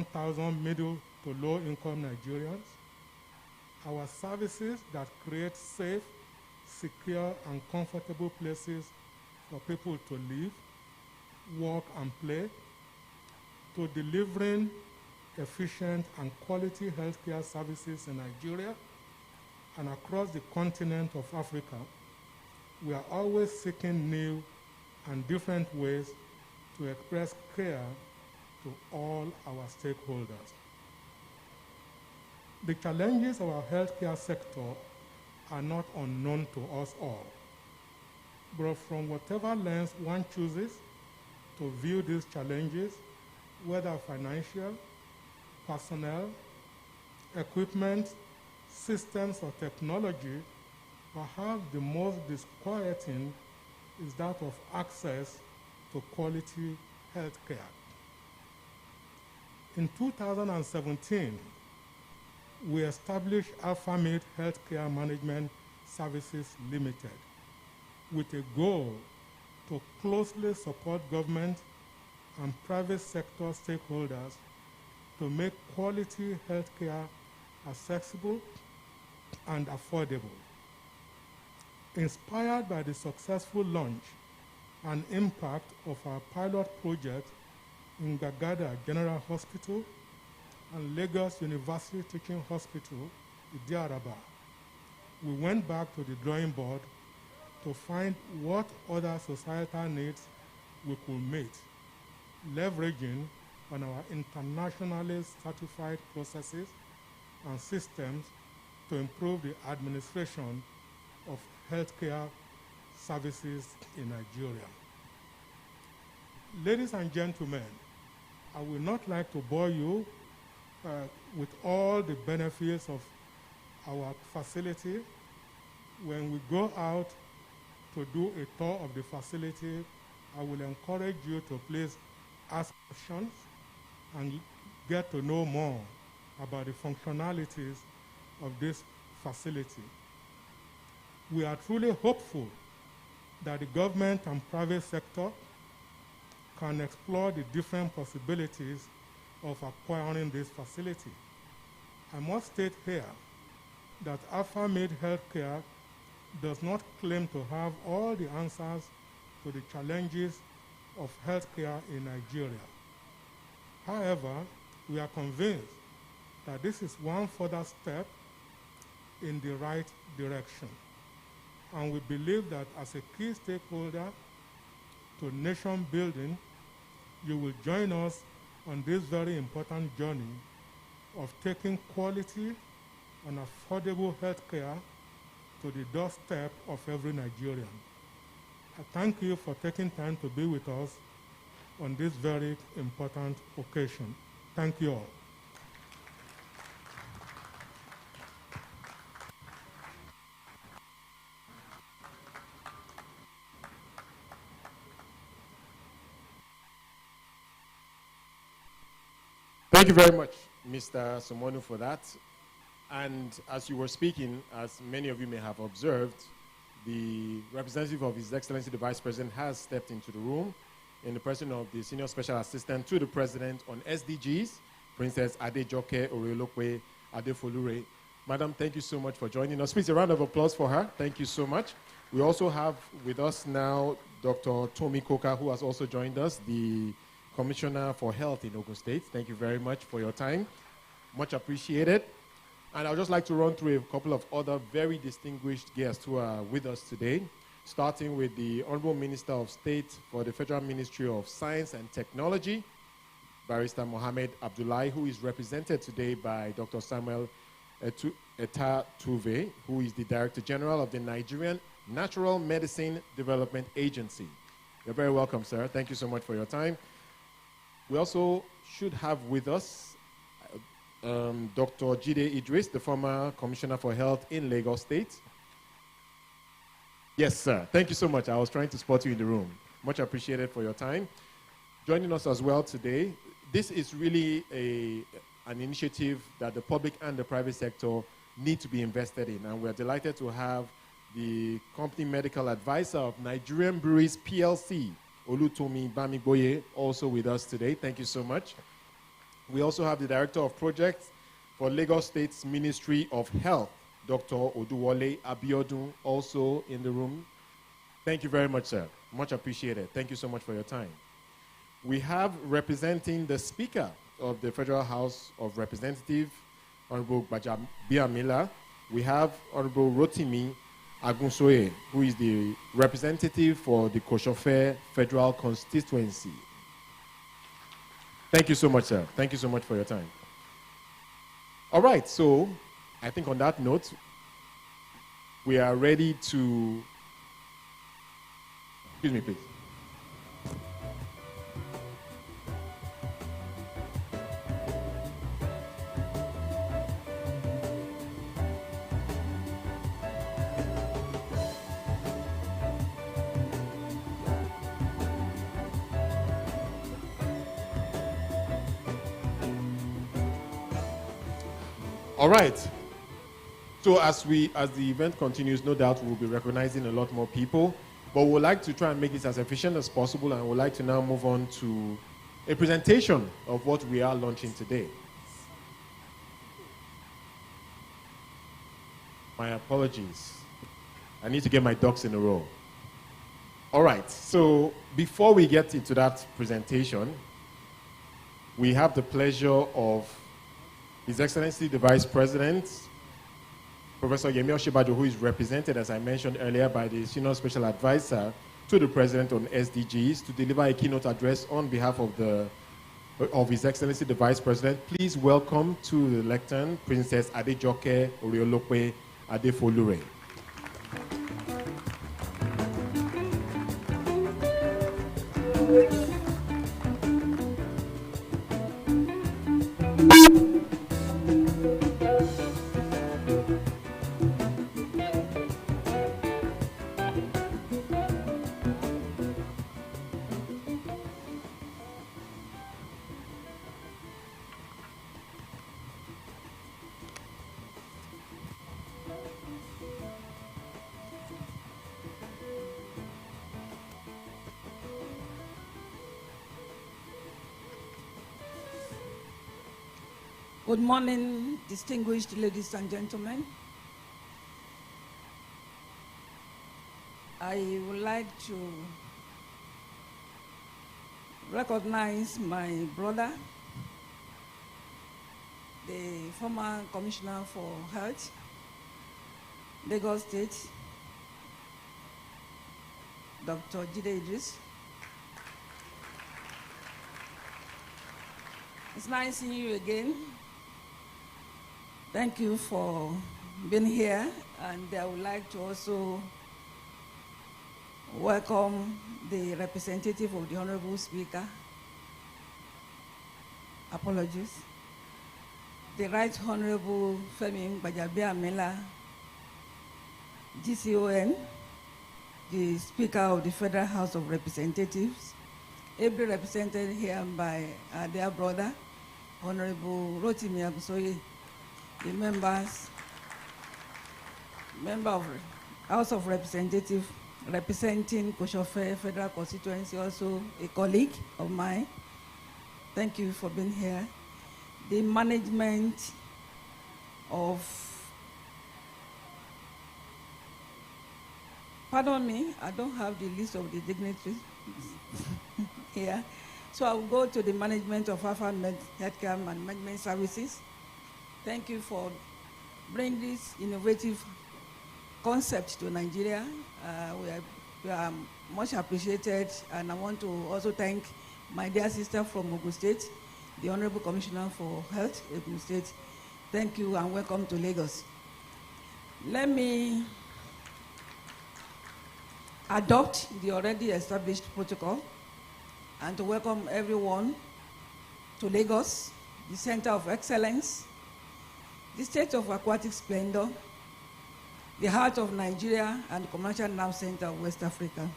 1,000 middle to low-income Nigerians. Our services that create safe, secure, and comfortable places for people to live, work, and play, to delivering efficient and quality healthcare services in Nigeria and across the continent of Africa. We are always seeking new and different ways to express care to all our stakeholders. The challenges of our healthcare sector are not unknown to us all, but from whatever lens one chooses to view these challenges, whether financial, personnel, equipment, systems, or technology, perhaps the most disquieting is that of access to quality health care. In 2017, we established Mead Healthcare Management Services Limited with a goal to closely support government and private sector stakeholders to make quality healthcare accessible and affordable. Inspired by the successful launch and impact of our pilot project in Gbagada General Hospital and Lagos University Teaching Hospital, Idiaraba, we went back to the drawing board to find what other societal needs we could meet, leveraging on our internationally certified processes and systems to improve the administration of healthcare services in Nigeria. Ladies and gentlemen, I would not like to bore you with all the benefits of our facility. When we go out to do a tour of the facility, I will encourage you to please ask questions and get to know more about the functionalities of this facility. We are truly hopeful that the government and private sector can explore the different possibilities of acquiring this facility. I must state here that Mead Healthcare does not claim to have all the answers to the challenges of healthcare in Nigeria. However, we are convinced that this is one further step in the right direction. And we believe that as a key stakeholder to nation building, you will join us on this very important journey of taking quality and affordable health care to the doorstep of every Nigerian. I thank you for taking time to be with us on this very important occasion. Thank you all. Thank you very much, Mr. Somonu, for that. And as you were speaking, as many of you may have observed, the representative of His Excellency the Vice President has stepped into the room in the person of the Senior Special Assistant to the President on SDGs, Princess Adejoke Oreolokwe Adefolure. Madam, thank you so much for joining us. Please, a round of applause for her. Thank you so much. We also have with us now Dr. Tomi Koka, who has also joined us, the Commissioner for Health in Ogun State. Thank you very much for your time. Much appreciated. And I'd just like to run through a couple of other very distinguished guests who are with us today, starting with the Honorable Minister of State for the Federal Ministry of Science and Technology, Barrister Mohammed Abdullahi, who is represented today by Dr. Samuel Eta Tuve, who is the Director General of the Nigerian Natural Medicine Development Agency. You're very welcome, sir. Thank you so much for your time. We also should have with us Dr. Jide Idris, the former Commissioner for Health in Lagos State. Yes, sir. Thank you so much. I was trying to spot you in the room. Much appreciated for your time. Joining us as well today, this is really an initiative that the public and the private sector need to be invested in, and we're delighted to have the company medical advisor of Nigerian Breweries PLC, Olutomi Bamigboye, also with us today. Thank you so much. We also have the Director of Projects for Lagos State's Ministry of Health, Dr. Oduwole Abiodun, also in the room. Thank you very much, sir. Much appreciated. Thank you so much for your time. We have representing the Speaker of the Federal House of Representatives, Honorable Gbagada. We have Honorable Rotimi Agunsoye, who is the representative for the Koshofe Federal Constituency. Thank you so much, sir. Thank you so much for your time. All right, so I think on that note, we are ready to... Excuse me, please. All right. So as the event continues, no doubt we'll be recognizing a lot more people, but we'd like to try and make this as efficient as possible, and we'd like to now move on to a presentation of what we are launching today. My apologies. I need to get my ducks in a row. All right. So before we get into that presentation, we have the pleasure of His Excellency the Vice President, Professor Yemi Osinbajo, who is represented, as I mentioned earlier, by the Senior Special Advisor to the President on SDGs, to deliver a keynote address on behalf of His Excellency the Vice President. Please welcome to the lectern Princess Adejoke Oriolope Adefolure. Good morning, distinguished ladies and gentlemen. I would like to recognize my brother, the former Commissioner for Health, Lagos State, Dr. Jide Idris. It's nice seeing you again. Thank you for being here, and I would like to also welcome the representative of the Honorable Speaker. Apologies. The Right Honorable Femi Gbagada, GCON, the Speaker of the Federal House of Representatives, ably represented here by our dear brother, Honorable Rotimi Agunsoye, the member of House of Representatives representing Koshofe Federal Constituency, also a colleague of mine. Thank you for being here. The management of, pardon me, I don't have the list of the dignitaries here. So I will go to the management of Mead Healthcare Management Services. Thank you for bringing this innovative concept to Nigeria. We are much appreciated, and I want to also thank my dear sister from Ogun State, the Honorable Commissioner for Health, Ogun State. Thank you and welcome to Lagos. Let me adopt the already established protocol and to welcome everyone to Lagos, the Center of Excellence, the state of aquatic splendor, the heart of Nigeria, and the commercial nerve center of West Africa.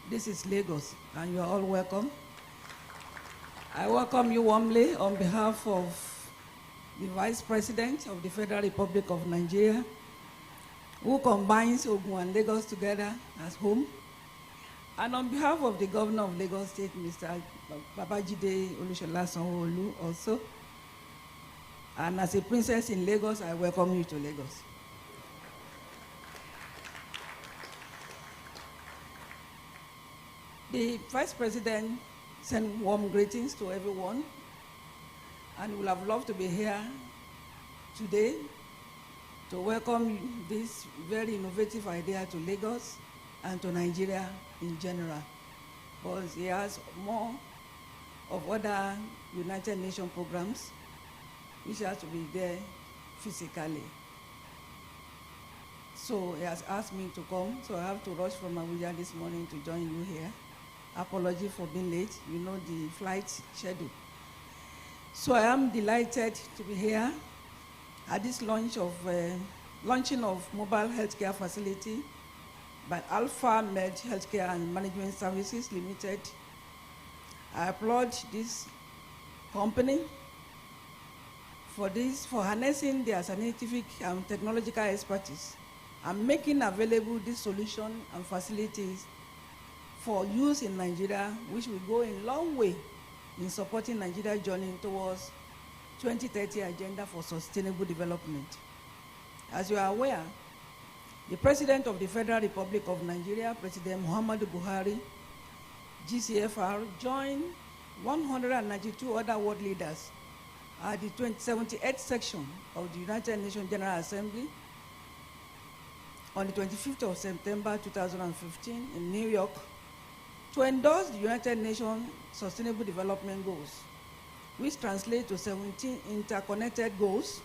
This is Lagos, and you are all welcome. I welcome you warmly on behalf of the Vice President of the Federal Republic of Nigeria, who combines Ogun and Lagos together as home. And on behalf of the Governor of Lagos State, Mr. Babajide Olusola Sanwo-Olu also, and as a princess in Lagos, I welcome you to Lagos. The Vice President sent warm greetings to everyone, and would have loved to be here today to welcome this very innovative idea to Lagos and to Nigeria in general. But he has more of other United Nations programs which has to be there physically. So he has asked me to come, so I have to rush from Abuja this morning to join you here. Apology for being late, you know the flight schedule. So I am delighted to be here at this launching of mobile healthcare facility by Alpha Mead Healthcare and Management Services Limited. I applaud this company for harnessing their scientific and technological expertise and making available this solution and facilities for use in Nigeria, which will go a long way in supporting Nigeria's journey towards 2030 Agenda for Sustainable Development. As you are aware, the President of the Federal Republic of Nigeria, President Muhammadu Buhari, GCFR, joined 192 other world leaders at the 78th section of the United Nations General Assembly on the 25th of September 2015 in New York to endorse the United Nations Sustainable Development Goals, which translate to 17 interconnected goals,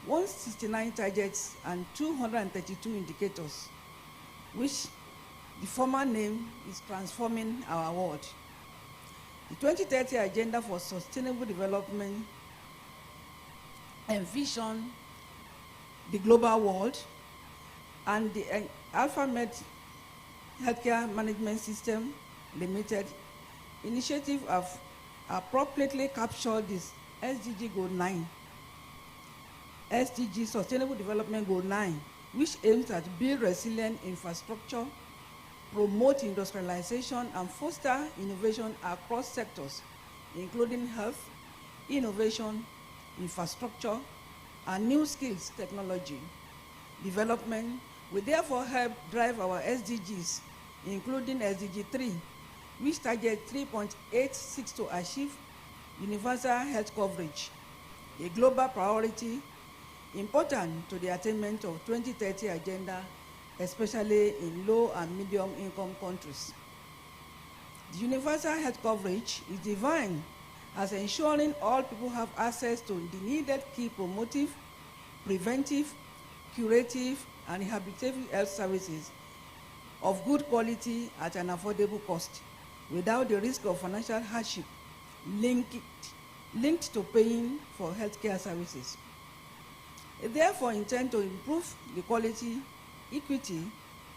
169 targets, and 232 indicators, which the former name is Transforming Our World. The 2030 Agenda for Sustainable Development envision the global world, and the Alpha Mead Healthcare Management System Limited initiative have appropriately captured this SDG Goal 9, SDG Sustainable Development Goal 9, which aims at build resilient infrastructure, promote industrialization, and foster innovation across sectors, including health, innovation, infrastructure, and new skills technology. Development will therefore help drive our SDGs, including SDG 3, which targets 3.86 to achieve universal health coverage, a global priority important to the attainment of 2030 agenda, especially in low and medium income countries. The universal health coverage is defined as ensuring all people have access to the needed key promotive, preventive, curative, and rehabilitative health services of good quality at an affordable cost, without the risk of financial hardship linked to paying for healthcare services. It therefore intends to improve the quality, equity,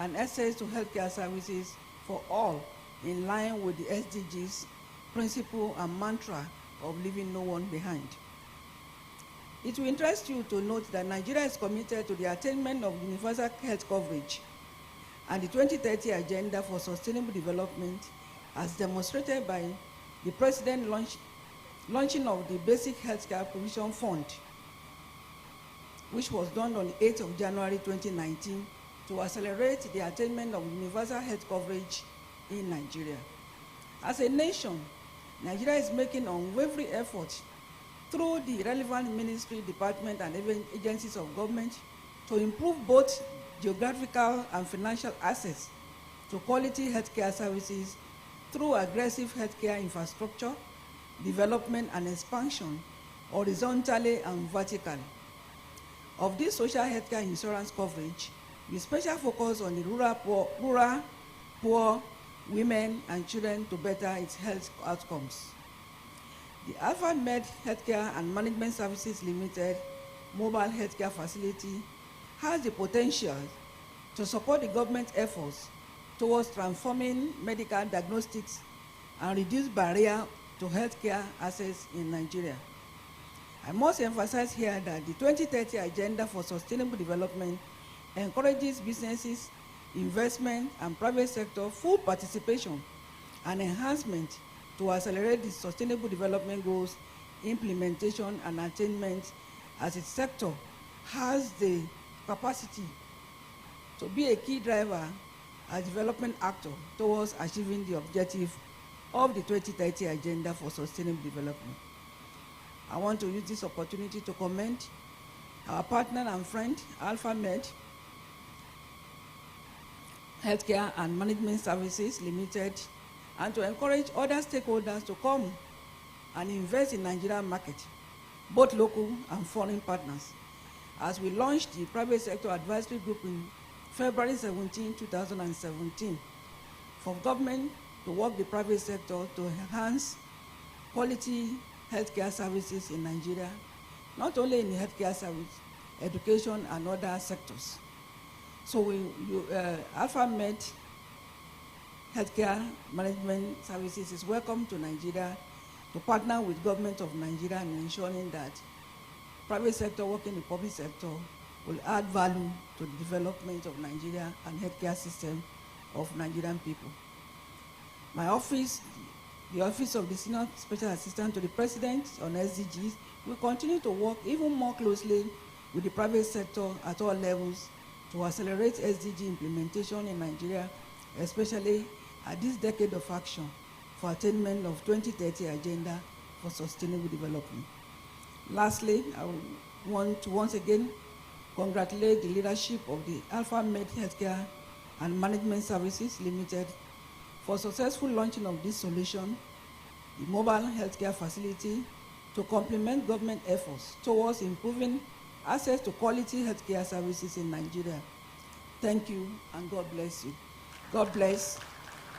and access to healthcare services for all, in line with the SDGs principle and mantra of leaving no one behind. It will interest you to note that Nigeria is committed to the attainment of universal health coverage and the 2030 Agenda for Sustainable Development, as demonstrated by the President launching of the Basic Healthcare Provision Fund, which was done on the 8th of January 2019 to accelerate the attainment of universal health coverage in Nigeria. As a nation, Nigeria is making unwavering efforts through the relevant ministry, department, and agencies of government to improve both geographical and financial access to quality healthcare services through aggressive healthcare infrastructure, development, and expansion, horizontally and vertically. Of this social healthcare insurance coverage, with special focus on the rural poor, women, and children to better its health outcomes. The Alpha Mead Healthcare and Management Services Limited mobile healthcare facility has the potential to support the government efforts towards transforming medical diagnostics and reduce barrier to healthcare access in Nigeria. I must emphasize here that the 2030 Agenda for Sustainable Development encourages businesses investment, and private sector full participation and enhancement to accelerate the sustainable development goals, implementation and attainment, as its sector has the capacity to be a key driver as development actor towards achieving the objective of the 2030 Agenda for Sustainable Development. I want to use this opportunity to commend our partner and friend, Mead Healthcare and Management Services Limited, and to encourage other stakeholders to come and invest in Nigerian market, both local and foreign partners, as we launched the Private Sector Advisory Group in February 17, 2017, for government to work the private sector to enhance quality healthcare services in Nigeria, not only in the healthcare service, education and other sectors. So Mead Healthcare Management Services is welcome to Nigeria to partner with government of Nigeria in ensuring that private sector working in the public sector will add value to the development of Nigeria and healthcare system of Nigerian people. My office, the Office of the Senior Special Assistant to the President on SDGs, will continue to work even more closely with the private sector at all levels to accelerate SDG implementation in Nigeria, especially at this decade of action for attainment of 2030 Agenda for Sustainable Development. Lastly, I want to once again congratulate the leadership of the Mead Healthcare and Management Services Limited for successful launching of this solution, the mobile healthcare facility, to complement government efforts towards improving access to quality healthcare services in Nigeria. Thank you, and God bless you. God bless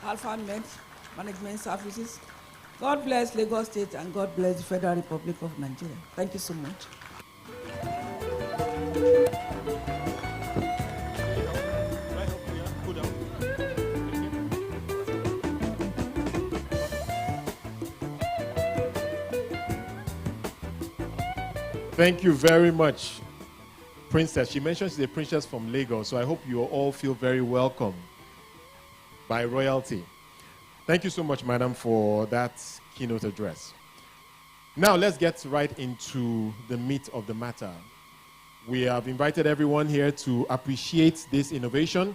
Mead Management Services. God bless Lagos State, and God bless the Federal Republic of Nigeria. Thank you so much. Thank you very much, Princess. She mentioned she's a princess from Lagos, so I hope you all feel very welcome by royalty. Thank you so much, madam, for that keynote address. Now let's get right into the meat of the matter. We have invited everyone here to appreciate this innovation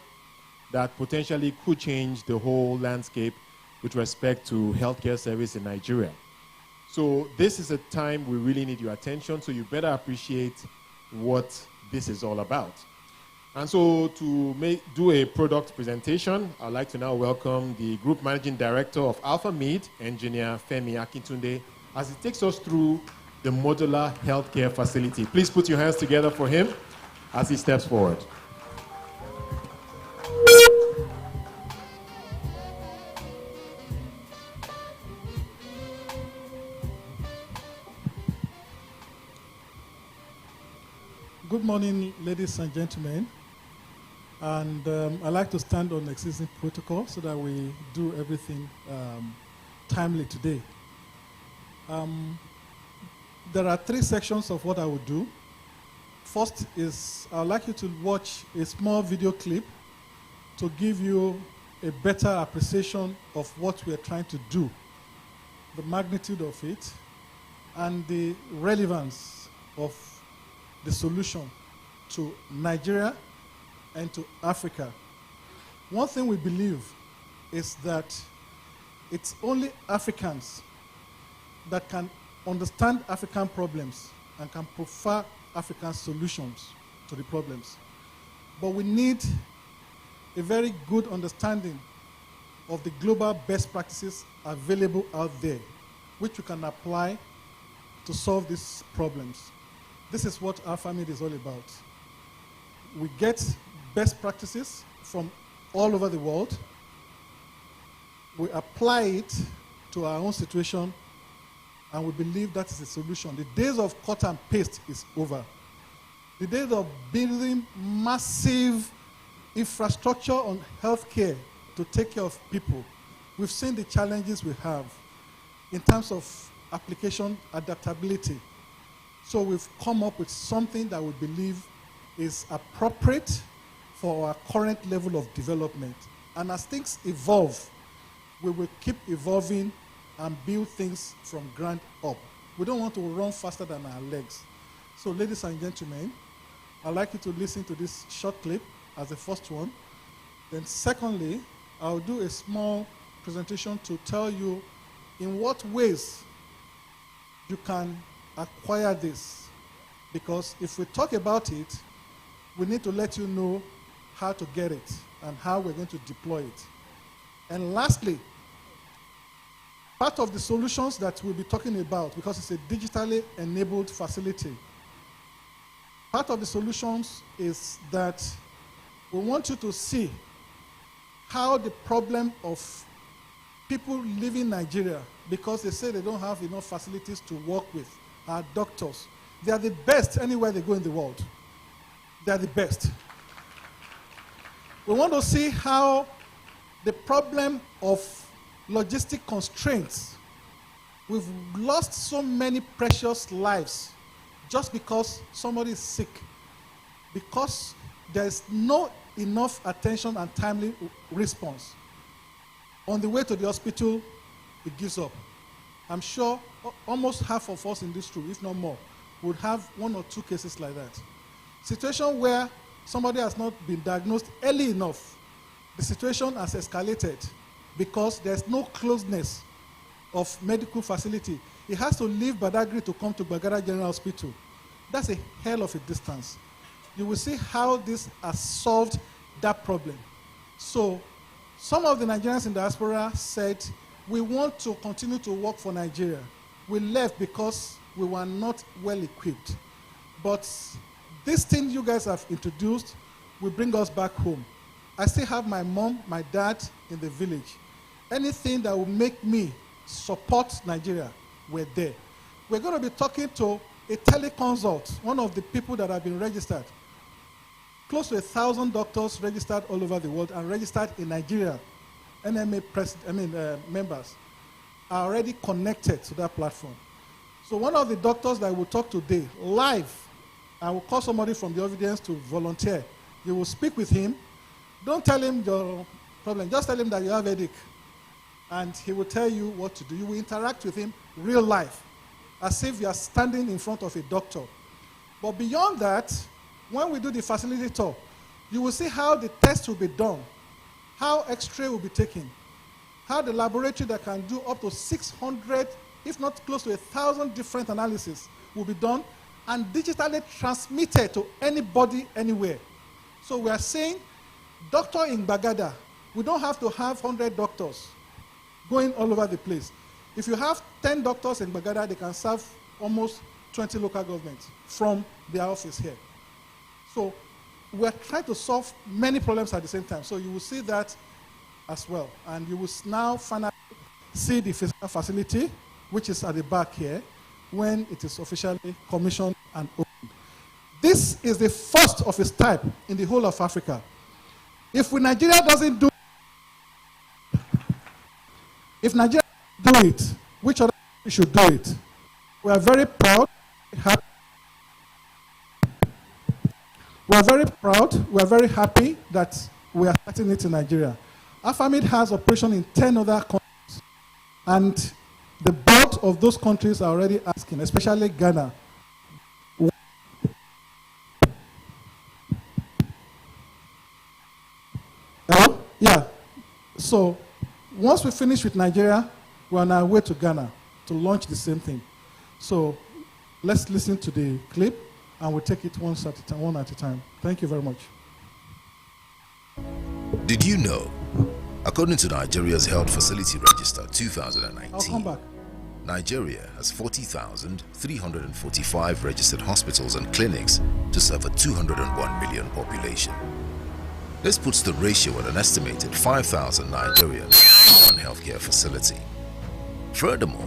that potentially could change the whole landscape with respect to healthcare service in Nigeria. So this is a time we really need your attention, so you better appreciate what this is all about. And so to do a product presentation, I'd like to now welcome the Group Managing Director of Mead, Engineer Femi Akintunde, as he takes us through the Modular Healthcare Facility. Please put your hands together for him as he steps forward. Good morning, ladies and gentlemen. And I'd like to stand on existing protocol so that we do everything timely today. There are three sections of what I would do. First is I'd like you to watch a small video clip to give you a better appreciation of what we are trying to do, the magnitude of it, and the relevance of the solution to Nigeria and to Africa. One thing we believe is that it's only Africans that can understand African problems and can prefer African solutions to the problems. But we need a very good understanding of the global best practices available out there, which we can apply to solve these problems. This is what Mead is all about. We get best practices from all over the world. We apply it to our own situation, and we believe that is the solution. The days of cut and paste is over. The days of building massive infrastructure on healthcare to take care of people. We've seen the challenges we have in terms of application adaptability. So we've come up with something that we believe is appropriate for our current level of development. And as things evolve, we will keep evolving and build things from ground up. We don't want to run faster than our legs. So ladies and gentlemen, I'd like you to listen to this short clip as the first one. Then secondly, I'll do a small presentation to tell you in what ways you can acquire this. Because if we talk about it, we need to let you know how to get it and how we're going to deploy it. And lastly, part of the solutions that we'll be talking about, because it's a digitally enabled facility, part of the solutions is that we want you to see how the problem of people leaving Nigeria because they say they don't have enough facilities to work with are doctors. They are the best anywhere they go in the world. They are the best. We want to see how the problem of logistic constraints, we've lost so many precious lives just because somebody is sick, because there's no enough attention and timely response. On the way to the hospital, it gives up. I'm sure almost half of us in this room, if not more, would have one or two cases like that. Situation where somebody has not been diagnosed early enough, the situation has escalated because there's no closeness of medical facility. He has to leave Badagry to come to Gbagada General Hospital. That's a hell of a distance. You will see how this has solved that problem. So some of the Nigerians in the diaspora said, we want to continue to work for Nigeria. We left because we were not well equipped. But this thing you guys have introduced will bring us back home. I still have my mom, my dad in the village. Anything that will make me support Nigeria, we're there. We're going to be talking to a teleconsult, one of the people that have been registered. Close to 1,000 doctors registered all over the world and registered in Nigeria. NMA members are already connected to that platform. So one of the doctors that will talk today, live, I will call somebody from the audience to volunteer. You will speak with him. Don't tell him your problem. Just tell him that you have a headache. And he will tell you what to do. You will interact with him real life, as if you are standing in front of a doctor. But beyond that, when we do the facility tour, you will see how the test will be done, how X-ray will be taken, how the laboratory that can do up to 600, if not close to 1,000 different analyses will be done and digitally transmitted to anybody, anywhere. So we are saying, doctor in Gbagada, we don't have to have 100 doctors going all over the place. If you have 10 doctors in Gbagada, they can serve almost 20 local governments from their office here. So we're trying to solve many problems at the same time. So you will see that as well. And you will now finally see the physical facility, which is at the back here, when it is officially commissioned and opened. This is the first of its type in the whole of Africa. If Nigeria doesn't do it, which other country should do it? We are very proud, happy. We are very proud, we are very happy that we are starting it in Nigeria. AFAMID has operation in 10 other countries, and the board of those countries are already asking, especially Ghana. Hello? Yeah. So once we finish with Nigeria, we're on our way to Ghana to launch the same thing. So let's listen to the clip, and we'll take it one at a time. Thank you very much. Did you know, according to Nigeria's Health Facility Register 2019, I'll come back. Nigeria has 40,345 registered hospitals and clinics to serve a 201 million population. This puts the ratio at an estimated 5,000 Nigerians in one healthcare facility. Furthermore,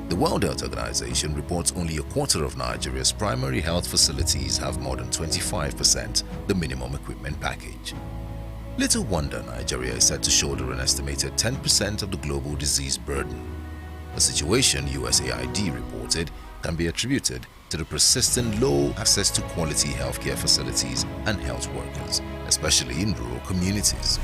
the World Health Organization reports only a quarter of Nigeria's primary health facilities have more than 25% the minimum equipment package. Little wonder Nigeria is set to shoulder an estimated 10% of the global disease burden, a situation USAID reported can be attributed to the persistent low access to quality healthcare facilities and health workers. especially in rural communities.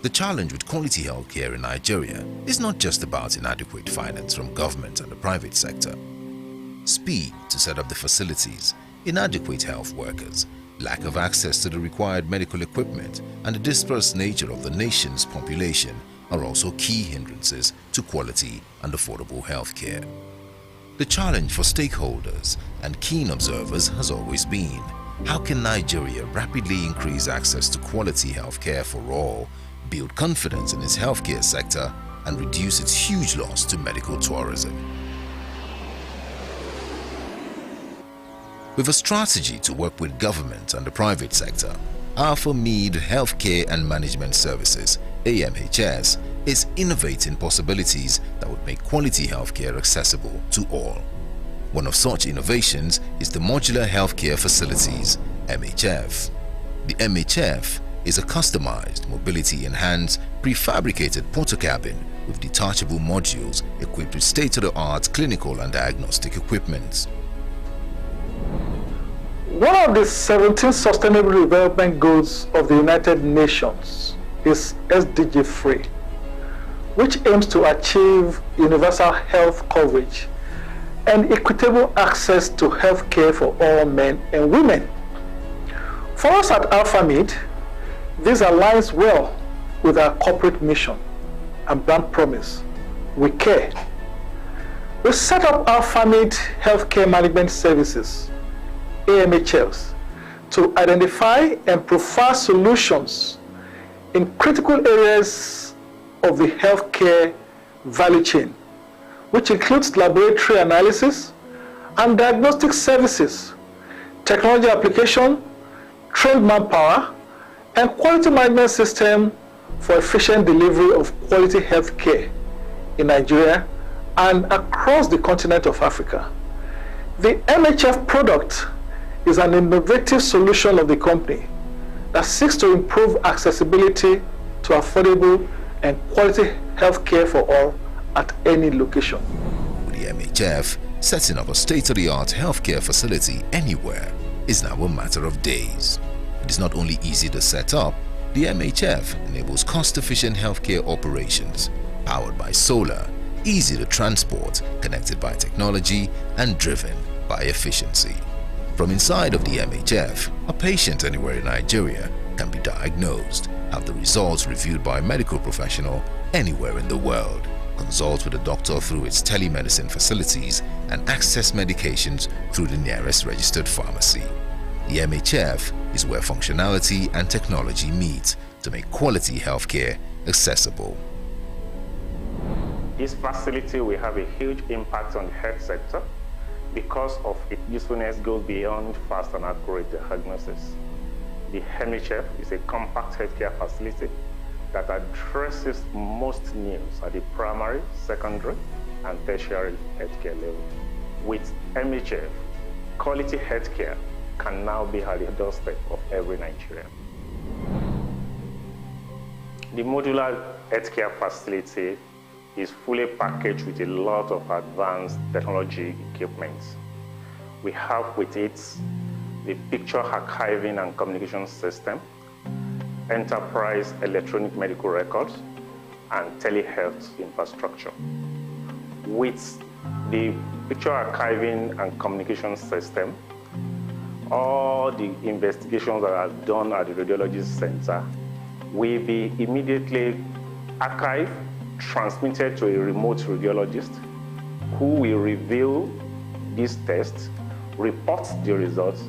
The challenge with quality healthcare in Nigeria is not just about inadequate finance from government and the private sector. Speed to set up the facilities, inadequate health workers, lack of access to the required medical equipment, and the dispersed nature of the nation's population are also key hindrances to quality and affordable healthcare. The challenge for stakeholders and keen observers has always been, how can Nigeria rapidly increase access to quality healthcare for all, build confidence in its healthcare sector, and reduce its huge loss to medical tourism? With a strategy to work with government and the private sector, Mead Healthcare and Management Services, AMHS, is innovating possibilities that would make quality healthcare accessible to all. One of such innovations is the Modular Healthcare Facilities, MHF. The MHF is a customized, mobility-enhanced, prefabricated portacabin with detachable modules equipped with state-of-the-art clinical and diagnostic equipment. One of the 17 Sustainable Development Goals of the United Nations is SDG-free, which aims to achieve universal health coverage and equitable access to health care for all men and women. For us at Mead, this aligns well with our corporate mission and brand promise. We care. We set up Mead Healthcare Management Services, AMHS, to identify and provide solutions in critical areas of the healthcare value chain, which includes laboratory analysis and diagnostic services, technology application, trained manpower, and quality management system for efficient delivery of quality healthcare in Nigeria and across the continent of Africa. The MHF product is an innovative solution of the company that seeks to improve accessibility to affordable and quality healthcare for all at any location. With the MHF, setting up a state-of-the-art healthcare facility anywhere is now a matter of days. It is not only easy to set up, the MHF enables cost-efficient healthcare operations, powered by solar, easy to transport, connected by technology, and driven by efficiency. From inside of the MHF, a patient anywhere in Nigeria can be diagnosed, have the results reviewed by a medical professional anywhere in the world, consult with a doctor through its telemedicine facilities, and access medications through the nearest registered pharmacy. The MHF is where functionality and technology meet to make quality healthcare accessible. This facility will have a huge impact on the health sector because of its usefulness goes beyond fast and accurate diagnosis. The MHF is a compact healthcare facility that addresses most needs at the primary, secondary, and tertiary healthcare level. With MHF, quality healthcare can now be at the doorstep of every Nigerian. The modular healthcare facility is fully packaged with a lot of advanced technology equipment. We have with it the picture archiving and communication system, enterprise electronic medical records, and telehealth infrastructure. With the picture archiving and communication system, all the investigations that are done at the radiology center will be immediately archived, transmitted to a remote radiologist who will review these tests, report the results,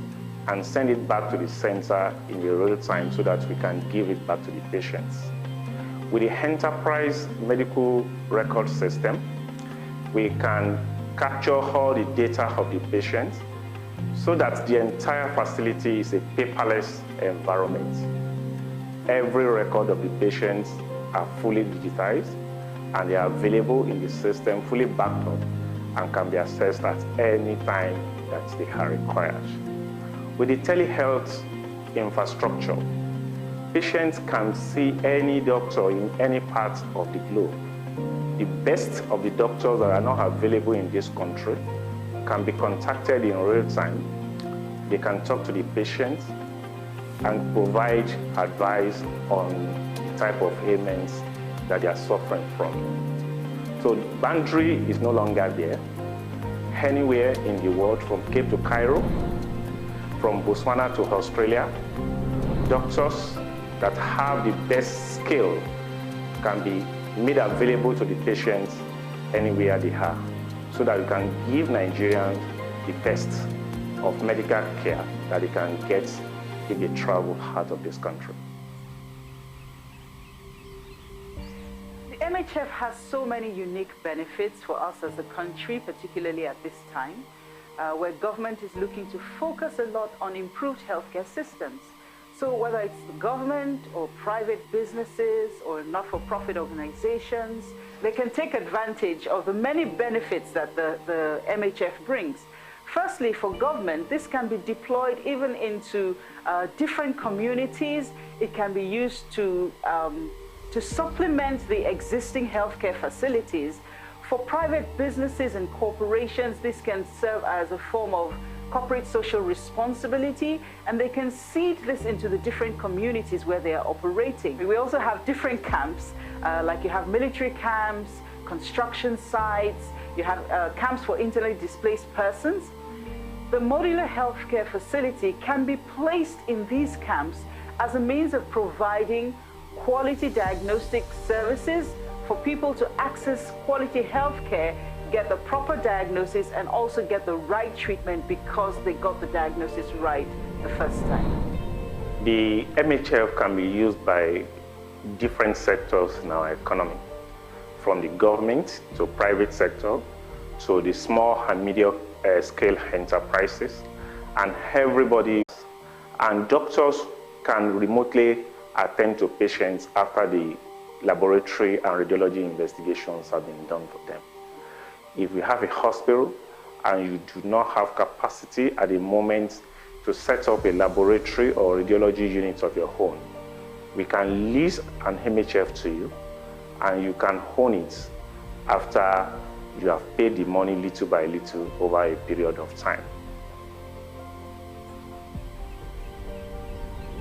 and send it back to the center in real time so that we can give it back to the patients. With the enterprise medical record system, we can capture all the data of the patient so that the entire facility is a paperless environment. Every record of the patients are fully digitized and they are available in the system, fully backed up, and can be accessed at any time that they are required. With the telehealth infrastructure, patients can see any doctor in any part of the globe. The best of the doctors that are not available in this country can be contacted in real time They can talk to the patient and provide advice on the type of ailments that they are suffering from. So boundary is no longer there. Anywhere in the world, from Cape to Cairo, from Botswana to Australia, doctors that have the best skill can be made available to the patients anywhere they are, so that we can give Nigerians the best of medical care that they can get if they travel out of this country. The MHF has so many unique benefits for us as a country, particularly at this time, where government is looking to focus a lot on improved healthcare systems. So whether it's the government or private businesses or not-for-profit organizations, they can take advantage of the many benefits that the MHF brings. Firstly, for government, this can be deployed even into different communities. It can be used to supplement the existing healthcare facilities. For private businesses and corporations, this can serve as a form of corporate social responsibility, and they can seed this into the different communities where they are operating. We also have different camps, like you have military camps, construction sites, you have camps for internally displaced persons. The modular healthcare facility can be placed in these camps as a means of providing quality diagnostic services for people to access quality healthcare, get the proper diagnosis, and also get the right treatment because they got the diagnosis right the first time. The MHF can be used by different sectors in our economy, from the government to private sector to the small and medium scale enterprises, and everybody. And doctors can remotely attend to patients after the laboratory and radiology investigations have been done for them. If you have a hospital and you do not have capacity at the moment to set up a laboratory or radiology unit of your own, we can lease an MHF to you and you can own it after you have paid the money little by little over a period of time.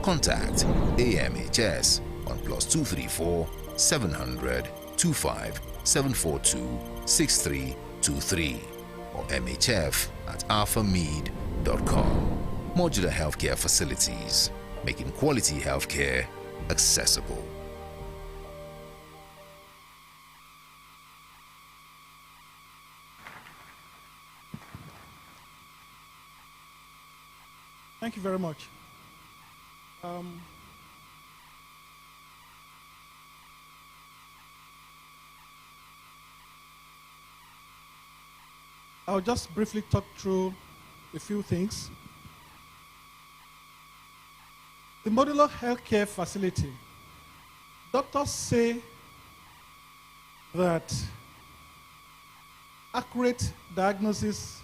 Contact AMHS on +234 700 25 742 6323 or mhf@alphamead.com. Modular Healthcare Facilities, making quality healthcare accessible. Thank you very much. I'll just briefly talk through a few things. The modular healthcare facility, doctors say that accurate diagnosis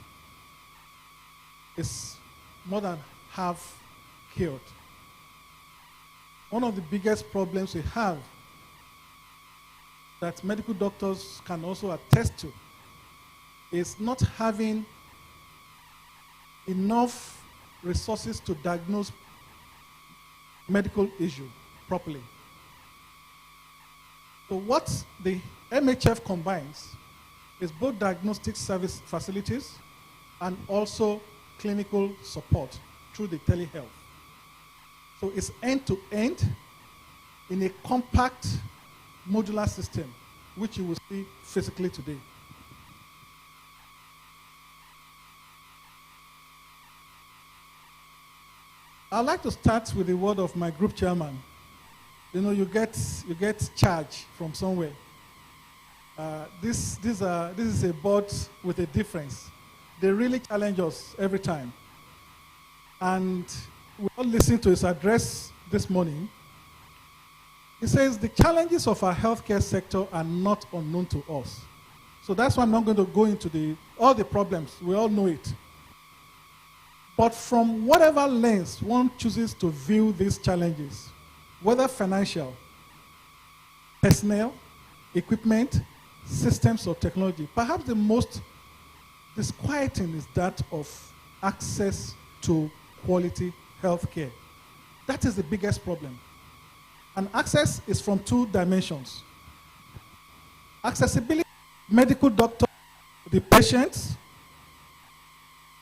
is more than half cured. One of the biggest problems we have that medical doctors can also attest to is not having enough resources to diagnose medical issue properly. So what the MHF combines is both diagnostic service facilities and also clinical support through the telehealth. So it's end-to-end in a compact modular system, which you will see physically today. I'd like to start with the word of my group chairman. You know, you get charge from somewhere. This is a board with a difference. They really challenge us every time. And we all listened to his address this morning. He says the challenges of our healthcare sector are not unknown to us. So that's why I'm not going to go into all the problems. We all know it. But from whatever lens one chooses to view these challenges, whether financial, personnel, equipment, systems, or technology, perhaps the most disquieting is that of access to quality health care. That is the biggest problem. And access is from two dimensions. Accessibility, medical doctor, the patients,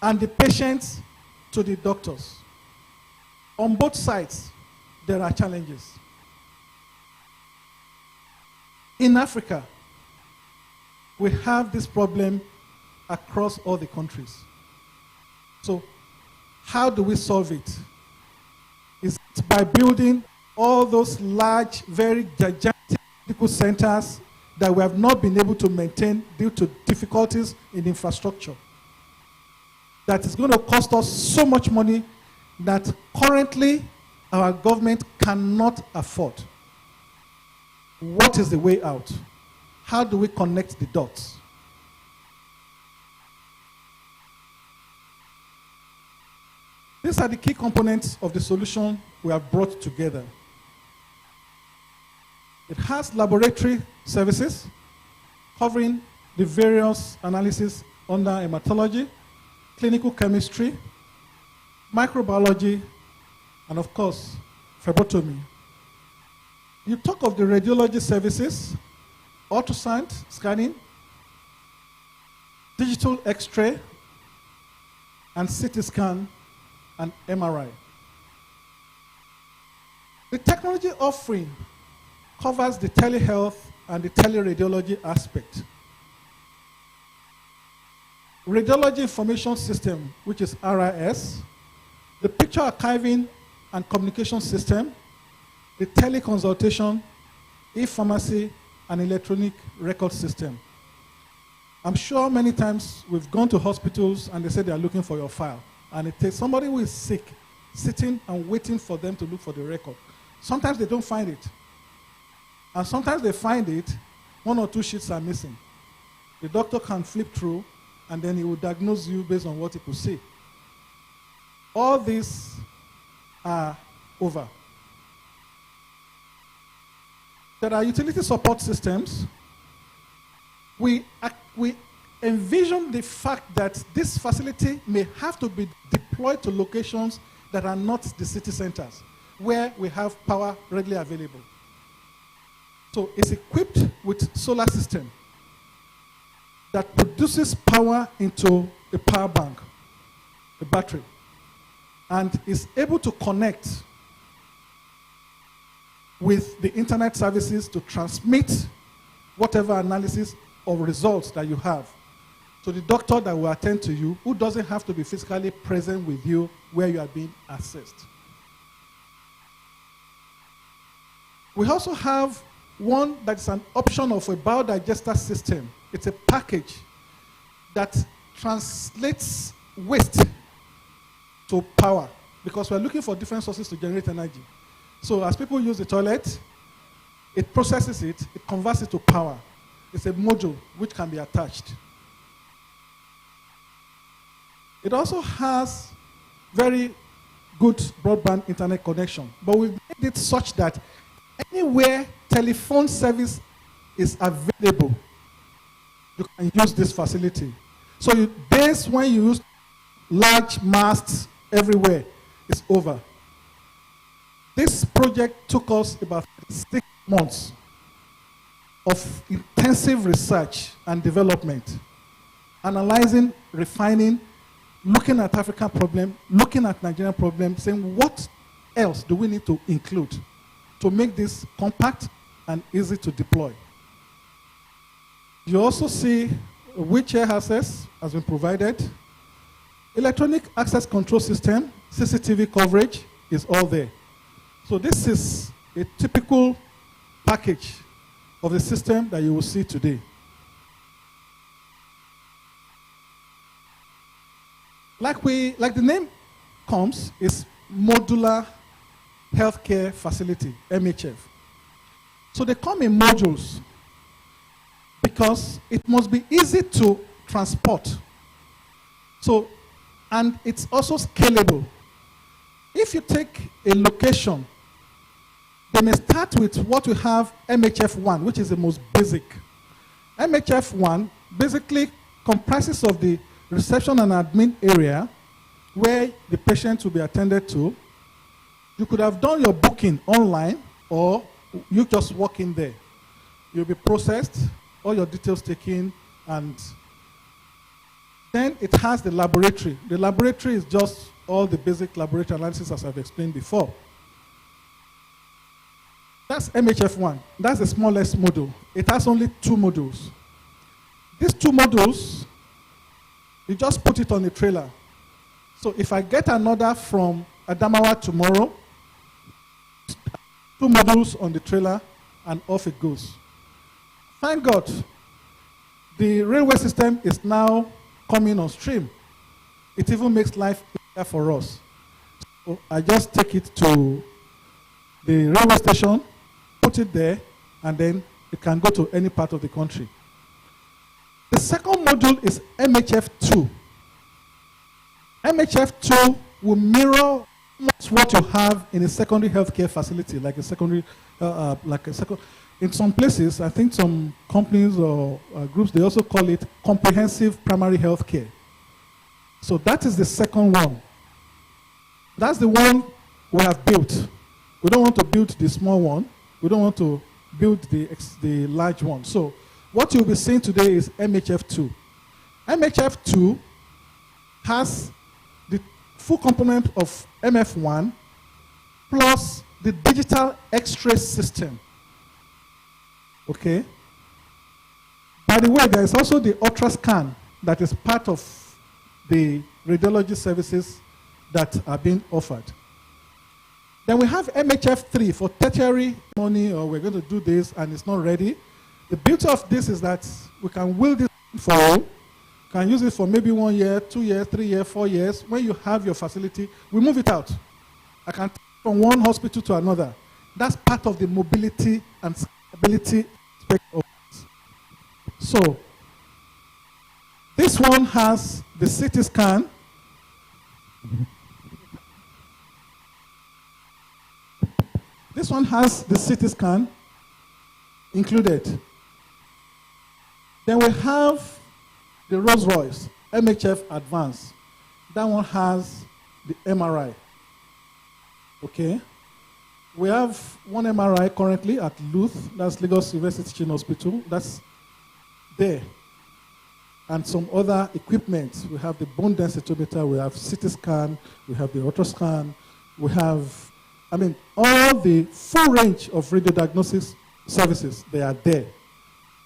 and the patients to the doctors. On both sides, there are challenges. In Africa, we have this problem across all the countries. So, how do we solve it? Is it by building all those large, very gigantic medical centers that we have not been able to maintain due to difficulties in infrastructure? That is going to cost us so much money that currently our government cannot afford. What is the way out? How do we connect the dots? These are the key components of the solution we have brought together. It has laboratory services covering the various analyses under hematology, clinical chemistry, microbiology, and of course, phlebotomy. You talk of the radiology services, ultrasound scanning, digital X-ray, and CT scan, and MRI. The technology offering covers the telehealth and the teleradiology aspect. Radiology Information System, which is RIS, the picture archiving and communication system, the teleconsultation, e-pharmacy, and electronic record system. I'm sure many times we've gone to hospitals and they say they are looking for your file. And it takes somebody who is sick, sitting and waiting for them to look for the record. Sometimes they don't find it. And sometimes they find it, one or two sheets are missing. The doctor can flip through, and then he will diagnose you based on what he could see. All these are over. There are utility support systems. We envision the fact that this facility may have to be deployed to locations that are not the city centers, where we have power readily available. So it's equipped with solar system that produces power into a power bank, a battery, and is able to connect with the internet services to transmit whatever analysis or results that you have to the doctor that will attend to you, who doesn't have to be physically present with you where you are being assessed. We also have one that's an option of a biodigester system. It's a package that translates waste to power, because we're looking for different sources to generate energy. So as people use the toilet, it processes it, it converts it to power. It's a module which can be attached. It also has very good broadband internet connection, but we've made it such that anywhere telephone service is available, you can use this facility. So days when you use large masts everywhere, it's over. This project took us about 6 months of intensive research and development, analyzing, refining, looking at African problem, looking at Nigerian problem, saying what else do we need to include to make this compact and easy to deploy. You also see wheelchair access has been provided. Electronic access control system, CCTV coverage is all there. So this is a typical package of the system that you will see today. Like the name comes, is Modular Healthcare Facility, MHF. So they come in modules because it must be easy to transport. So, and it's also scalable. If you take a location, they may start with what we have, MHF1, which is the most basic. MHF1 basically comprises of the reception and admin area where the patient will be attended to. You could have done your booking online, or you just walk in there. You'll be processed, all your details taken, and then it has the laboratory. The laboratory is just all the basic laboratory analysis as I've explained before. That's MHF1. That's the smallest module. It has only 2 modules. These 2 modules, you just put it on the trailer. So if I get another from Adamawa tomorrow, 2 modules on the trailer, and off it goes. Thank God, the railway system is now coming on stream. It even makes life easier for us. So I just take it to the railway station, put it there, and then it can go to any part of the country. The second module is MHF2. MHF2 will mirror what you have in a secondary healthcare facility, like a secondary, in some places, I think some companies or groups, they also call it comprehensive primary healthcare. So that is the second one. That's the one we have built. We don't want to build the small one. We don't want to build the large one. So what you'll be seeing today is MHF2. MHF2 has the full complement of MF1 plus the digital X-ray system. Okay? By the way, there is also the ultrascan that is part of the radiology services that are being offered. Then we have MHF3 for tertiary money, or we're going to do this and it's not ready. The beauty of this is that we can will this for you, can use it for maybe 1 year, 2 years, 3 years, 4 years. When you have your facility, we move it out. I can take from one hospital to another. That's part of the mobility and scalability aspect of it. So, this one has the CT scan. This one has the CT scan included. Then we have the Rolls Royce MHF Advanced. That one has the MRI. Okay. We have one MRI currently at Luth, that's Lagos University Teaching Hospital. That's there. And some other equipment. We have the bone densitometer, we have CT scan, we have the ultrascan, we have, all the full range of radiodiagnosis services, they are there,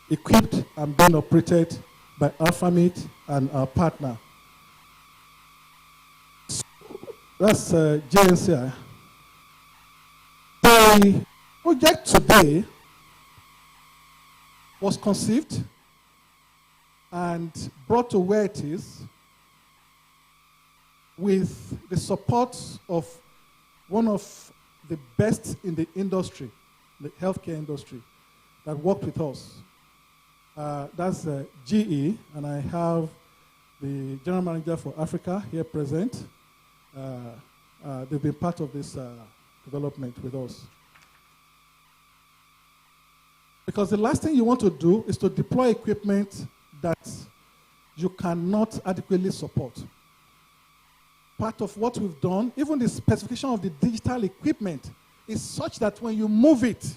equipped and being operated by AlphaMeet and our partner. So that's JNCI. The project today was conceived and brought to where it is with the support of one of the best in the industry, the healthcare industry, that worked with us. That's GE, and I have the General Manager for Africa here present. They've been part of this development with us. Because the last thing you want to do is to deploy equipment that you cannot adequately support. Part of what we've done, even the specification of the digital equipment, is such that when you move it,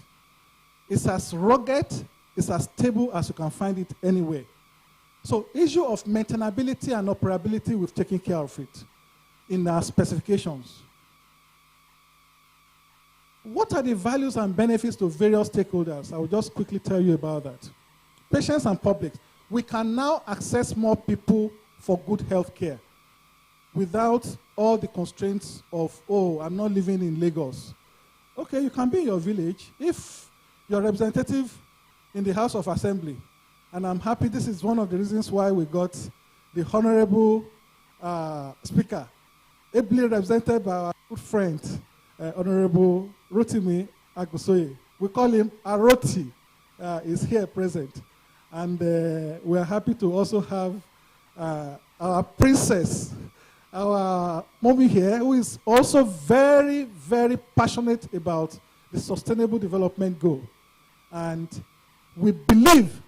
it's as rugged, it's as stable as you can find it anywhere. So issue of maintainability and operability, we've taken care of it in our specifications. What are the values and benefits to various stakeholders? I will just quickly tell you about that. Patients and public. We can now access more people for good health care without all the constraints of, I'm not living in Lagos. Okay, you can be in your village. If your representative in the House of Assembly, and I'm happy this is one of the reasons why we got the Honorable Speaker, ably represented by our good friend, Honorable Rotimi Agusoye. We call him Aroti, is here present. And we are happy to also have our princess, our mommy here, who is also very, very passionate about the Sustainable Development Goal. And we believe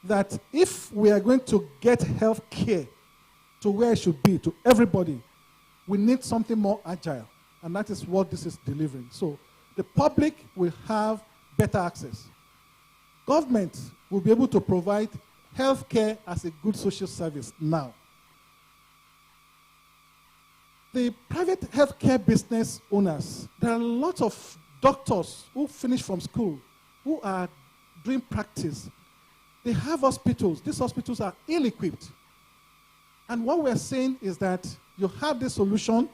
that if we are going to get health care to where it should be, to everybody, We need something more agile, and that is what this is delivering. So the public will have better access. Government will be able to provide healthcare as a good social service now. The private healthcare business owners, there are lots of doctors who finish from school, who are doing practice. They have hospitals. These hospitals are ill-equipped. And what we're saying is that you have this solution,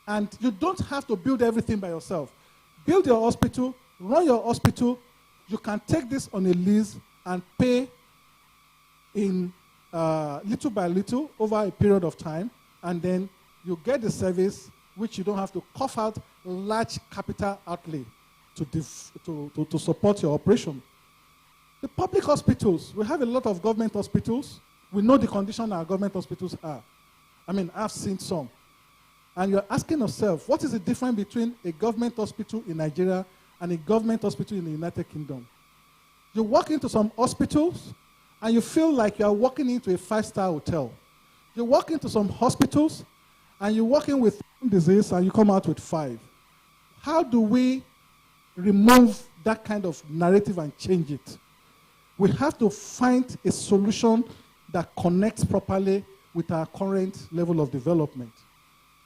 and you don't have to build everything by yourself. Build your hospital, run your hospital. You can take this on a lease and pay in little by little over a period of time, and then you get the service which you don't have to cough out large capital outlay to support your operation. The public hospitals, we have a lot of government hospitals. We know the condition our government hospitals are. I mean, I've seen some. And you're asking yourself, what is the difference between a government hospital in Nigeria and a government hospital in the United Kingdom? You walk into some hospitals, and you feel like you're walking into a 5-star hotel. You walk into some hospitals, and you walk in with disease, and you come out with 5. How do we remove that kind of narrative and change it? We have to find a solution that connects properly with our current level of development.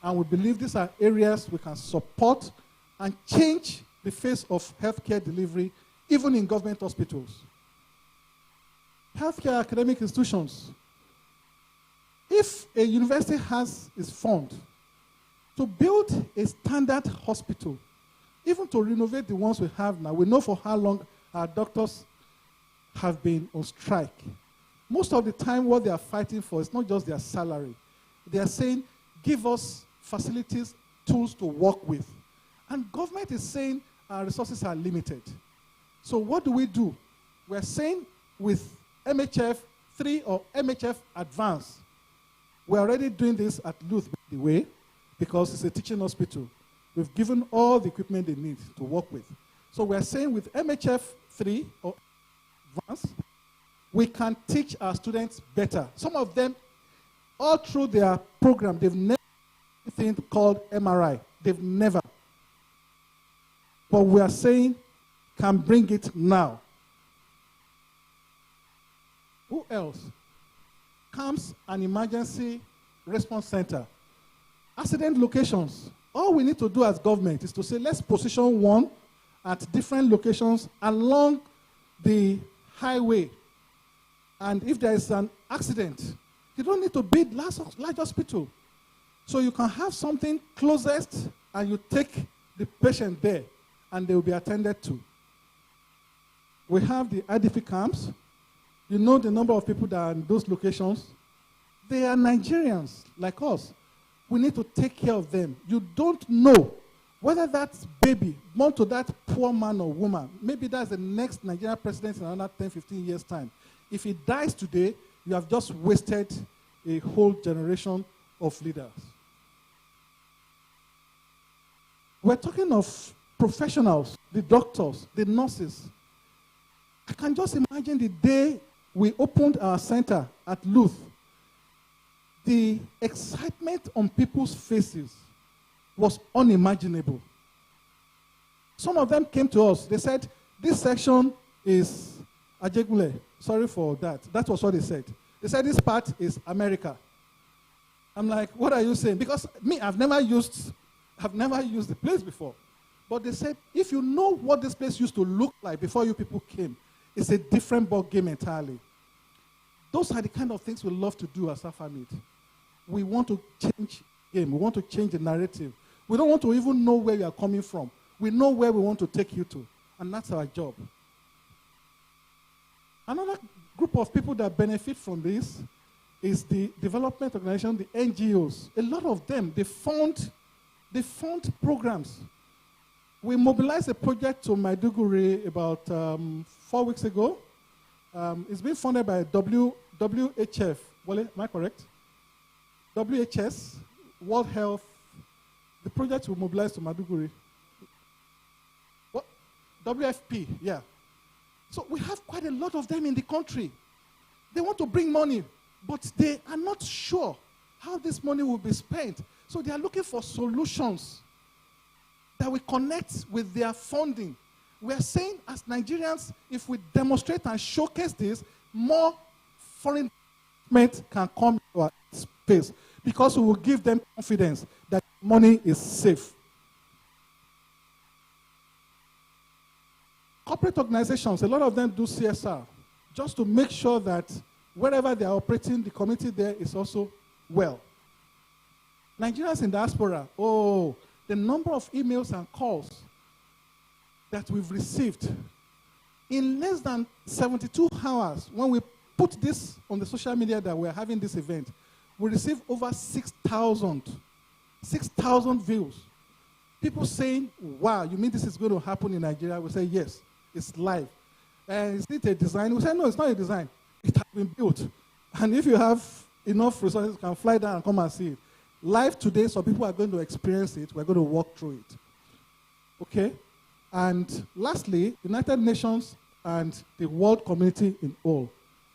And we believe these are areas we can support and change the face of healthcare delivery, even in government hospitals. Healthcare academic institutions. If a university has its fund to build a standard hospital, even to renovate the ones we have now, we know for how long our doctors have been on strike. Most of the time, what they are fighting for is not just their salary. They are saying, give us facilities, tools to work with. And government is saying our resources are limited. So what do? We're saying with MHF 3 or MHF Advanced, we're already doing this at Luth, by the way, because it's a teaching hospital. We've given all the equipment they need to work with. So we're saying with MHF 3 or Advanced, we can teach our students better. Some of them, all through their program, they've never seen anything called MRI. They've never. But we are saying, can bring it now. Who else? Comes an emergency response center. Accident locations. All we need to do as government is to say, let's position one at different locations along the highway. And if there is an accident, you don't need to build large hospital. So you can have something closest, and you take the patient there, and they will be attended to. We have the IDP camps. You know the number of people that are in those locations. They are Nigerians like us. We need to take care of them. You don't know whether that baby born to that poor man or woman, maybe that's the next Nigerian president in another 10, 15 years' time. If he dies today, you have just wasted a whole generation of leaders. We're talking of professionals, the doctors, the nurses. I can just imagine the day we opened our center at Luth. The excitement on people's faces was unimaginable. Some of them came to us. They said, this section is Ajegule. Sorry for that. That was what they said. They said, this part is America. I'm like, what are you saying? Because me, I've never used the place before. But they said, if you know what this place used to look like before you people came, it's a different ball game entirely. Those are the kind of things we love to do as AFAMID. We want to change the game. We want to change the narrative. We don't want to even know where you are coming from. We know where we want to take you to, and that's our job. Another group of people that benefit from this is the development organization, the NGOs. A lot of them, they fund programs. We mobilized a project to Maiduguri about 4 weeks ago. It's been funded by WHF. Wale, am I correct? WHS, World Health. The project we mobilized to Maiduguri. What? WFP, yeah. So we have quite a lot of them in the country. They want to bring money, but they are not sure how this money will be spent. So they are looking for solutions that will connect with their funding. We are saying as Nigerians, if we demonstrate and showcase this, more foreign investment can come to our space because we will give them confidence that money is safe. Corporate organizations, a lot of them do CSR, just to make sure that wherever they are operating, the community there is also well. Nigerians in diaspora, the number of emails and calls that we've received in less than 72 hours, when we put this on the social media that we're having this event, we received over 6,000 views. People saying, wow, you mean this is going to happen in Nigeria? We say, yes, it's live. Is it a design? We say, no, it's not a design. It has been built. And if you have enough resources, you can fly down and come and see it. Live today, so people are going to experience it. We're going to walk through it. Okay? And lastly, United Nations and the world community in all.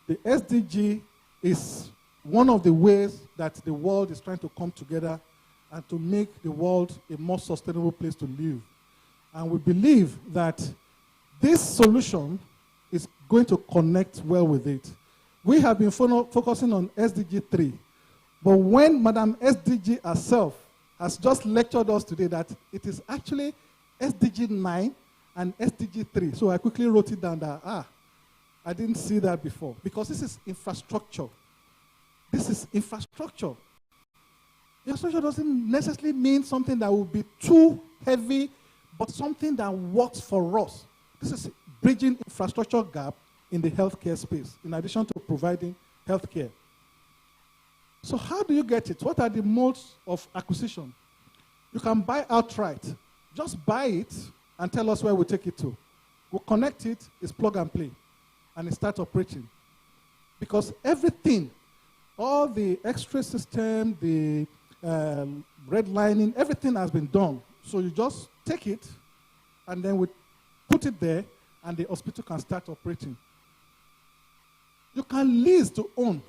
The SDG is one of the ways that the world is trying to come together and to make the world a more sustainable place to live. And we believe that this solution is going to connect well with it. We have been focusing on SDG 3. But when Madam SDG herself has just lectured us today that it is actually SDG 9 and SDG 3. So I quickly wrote it down that, I didn't see that before. Because this is infrastructure. This is infrastructure. Infrastructure doesn't necessarily mean something that will be too heavy, but something that works for us. This is bridging infrastructure gap in the healthcare space, in addition to providing healthcare. So how do you get it? What are the modes of acquisition? You can buy outright. Just buy it and tell us where we take it to. We'll connect it, it's plug and play, and it starts operating. Because everything, all the X-ray system, the redlining, everything has been done. So you just take it, and then we put it there, and the hospital can start operating. You can lease to own.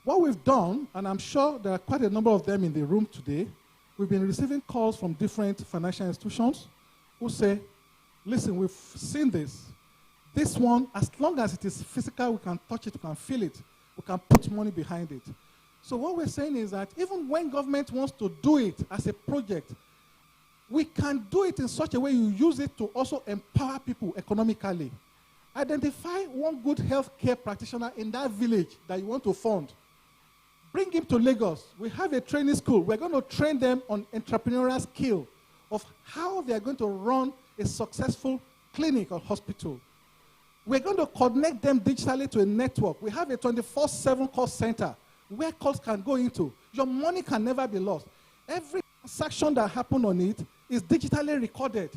What we've done, and I'm sure there are quite a number of them in the room today, we've been receiving calls from different financial institutions who say, listen, we've seen this. This one, as long as it is physical, we can touch it, we can feel it, we can put money behind it. So what we're saying is that even when government wants to do it as a project, we can do it in such a way you use it to also empower people economically. Identify one good healthcare practitioner in that village that you want to fund. Bring him to Lagos. We have a training school. We're going to train them on entrepreneurial skill of how they're going to run a successful clinic or hospital. We're going to connect them digitally to a network. We have a 24/7 call center where calls can go into. Your money can never be lost. Every transaction that happened on it is digitally recorded.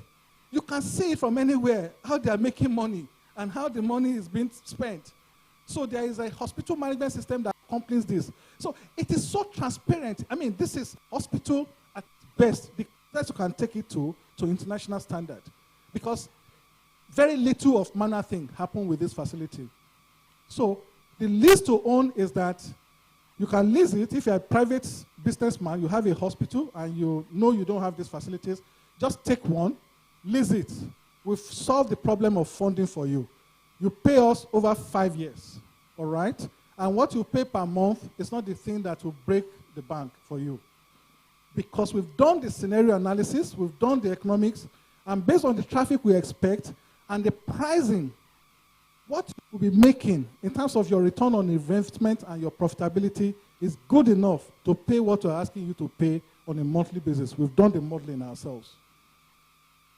You can see it from anywhere, how they are making money and how the money is being spent. So there is a hospital management system that accompanies this. So it is so transparent. I mean, this is hospital at best. The best you can take it to international standard. Because very little of manner thing happened with this facility. So the lease to own is that you can lease it. If you're a private businessman, you have a hospital and you know you don't have these facilities, just take one, lease it. We've solved the problem of funding for you. You pay us over 5 years, all right? And what you pay per month is not the thing that will break the bank for you. Because we've done the scenario analysis, we've done the economics, and based on the traffic we expect and the pricing, what you will be making in terms of your return on investment and your profitability is good enough to pay what we're asking you to pay on a monthly basis. We've done the modeling ourselves.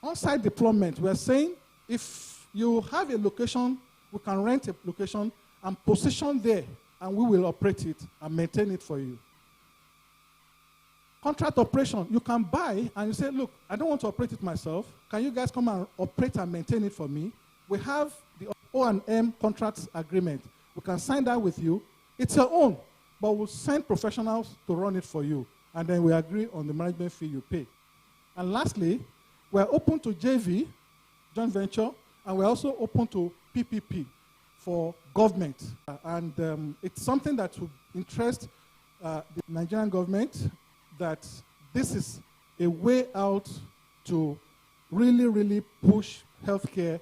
On-site deployment, we're saying if you have a location, we can rent a location and position there, and we will operate it and maintain it for you. Contract operation, you can buy and you say, look, I don't want to operate it myself. Can you guys come and operate and maintain it for me? We have the O&M contracts agreement. We can sign that with you. It's your own, but we'll send professionals to run it for you, and then we agree on the management fee you pay. And lastly, we're open to JV, joint venture, and we're also open to PPP for government. And it's something that would interest the Nigerian government, that this is a way out to really, really push healthcare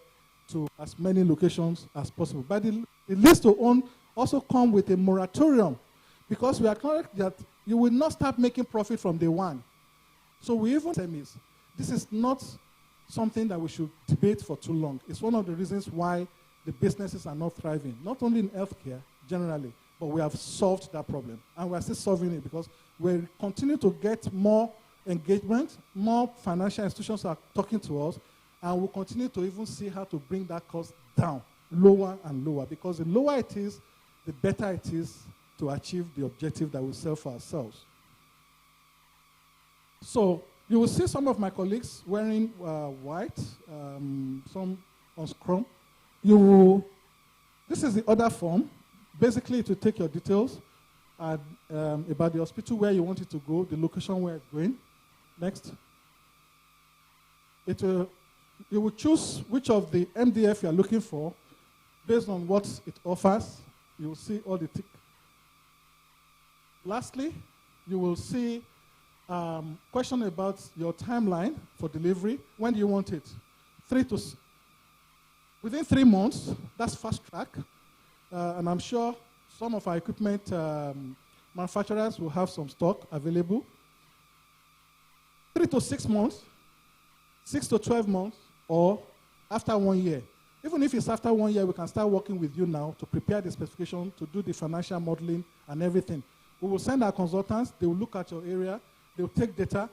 to as many locations as possible. But the lease to own also come with a moratorium, because we acknowledge that you will not start making profit from day one. So we even say this is not something that we should debate for too long. It's one of the reasons why the businesses are not thriving, not only in healthcare generally, but we have solved that problem. And we're still solving it because we continue to get more engagement, more financial institutions are talking to us, and we'll continue to even see how to bring that cost down, lower and lower, because the lower it is, the better it is to achieve the objective that we set for ourselves. So you will see some of my colleagues wearing white, some on Scrum. This is the order form. Basically, to take your details about the hospital, where you want it to go, the location where it's going. Next. You will choose which of the MDF you are looking for based on what it offers. You will see all the tick. Lastly, you will see question about your timeline for delivery. When do you want it? Within 3 months. That's fast track. And I'm sure some of our equipment manufacturers will have some stock available. 3 to 6 months, 6 to 12 months, or after 1 year. Even if it's after 1 year, we can start working with you now to prepare the specification, to do the financial modeling and everything. We will send our consultants. They will look at your area. They will take data.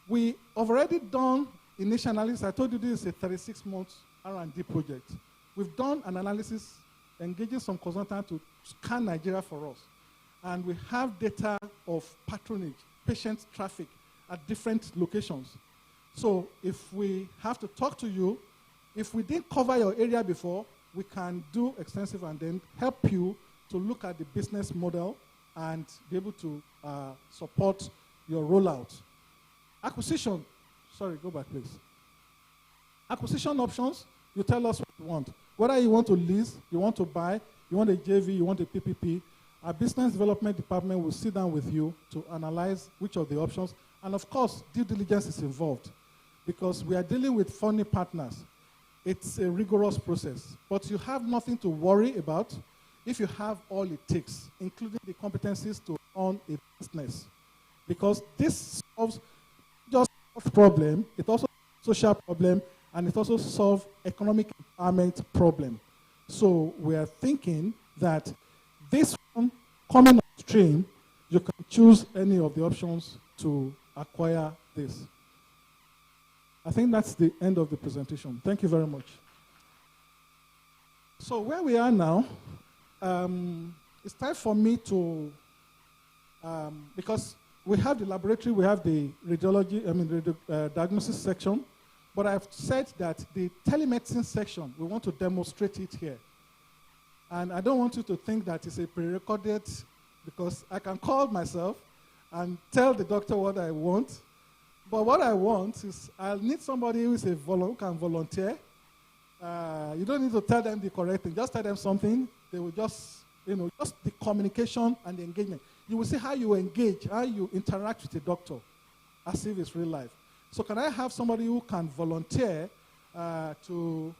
We have already done initial analysis. I told you this is a 36-month R&D project. We've done an analysis, engaging some consultants to scan Nigeria for us. And we have data of patronage, patient traffic at different locations. So if we have to talk to you, if we didn't cover your area before, we can do extensive and then help you to look at the business model and be able to support your rollout. Acquisition, sorry, go back please. Acquisition options, you tell us what you want. Whether you want to lease, you want to buy, you want a JV, you want a PPP, our business development department will sit down with you to analyze which of the options. And of course, due diligence is involved because we are dealing with funding partners. It's a rigorous process, but you have nothing to worry about if you have all it takes, including the competencies to run a business. Because this solves just a problem, it also solves a social problem, and it also solves economic empowerment problem. So we are thinking that this one coming upstream, you can choose any of the options to acquire this. I think that's the end of the presentation. Thank you very much. So where we are now, it's time for me to, because we have the laboratory, we have the radiology, the diagnosis section, but I've said that the telemedicine section, we want to demonstrate it here. And I don't want you to think that it's a pre-recorded, because I can call myself and tell the doctor what I want. But what I want is I'll need somebody who can volunteer. You don't need to tell them the correct thing. Just tell them something. They will just the communication and the engagement. You will see how you engage, how you interact with the doctor as if it's real life. So can I have somebody who can volunteer to...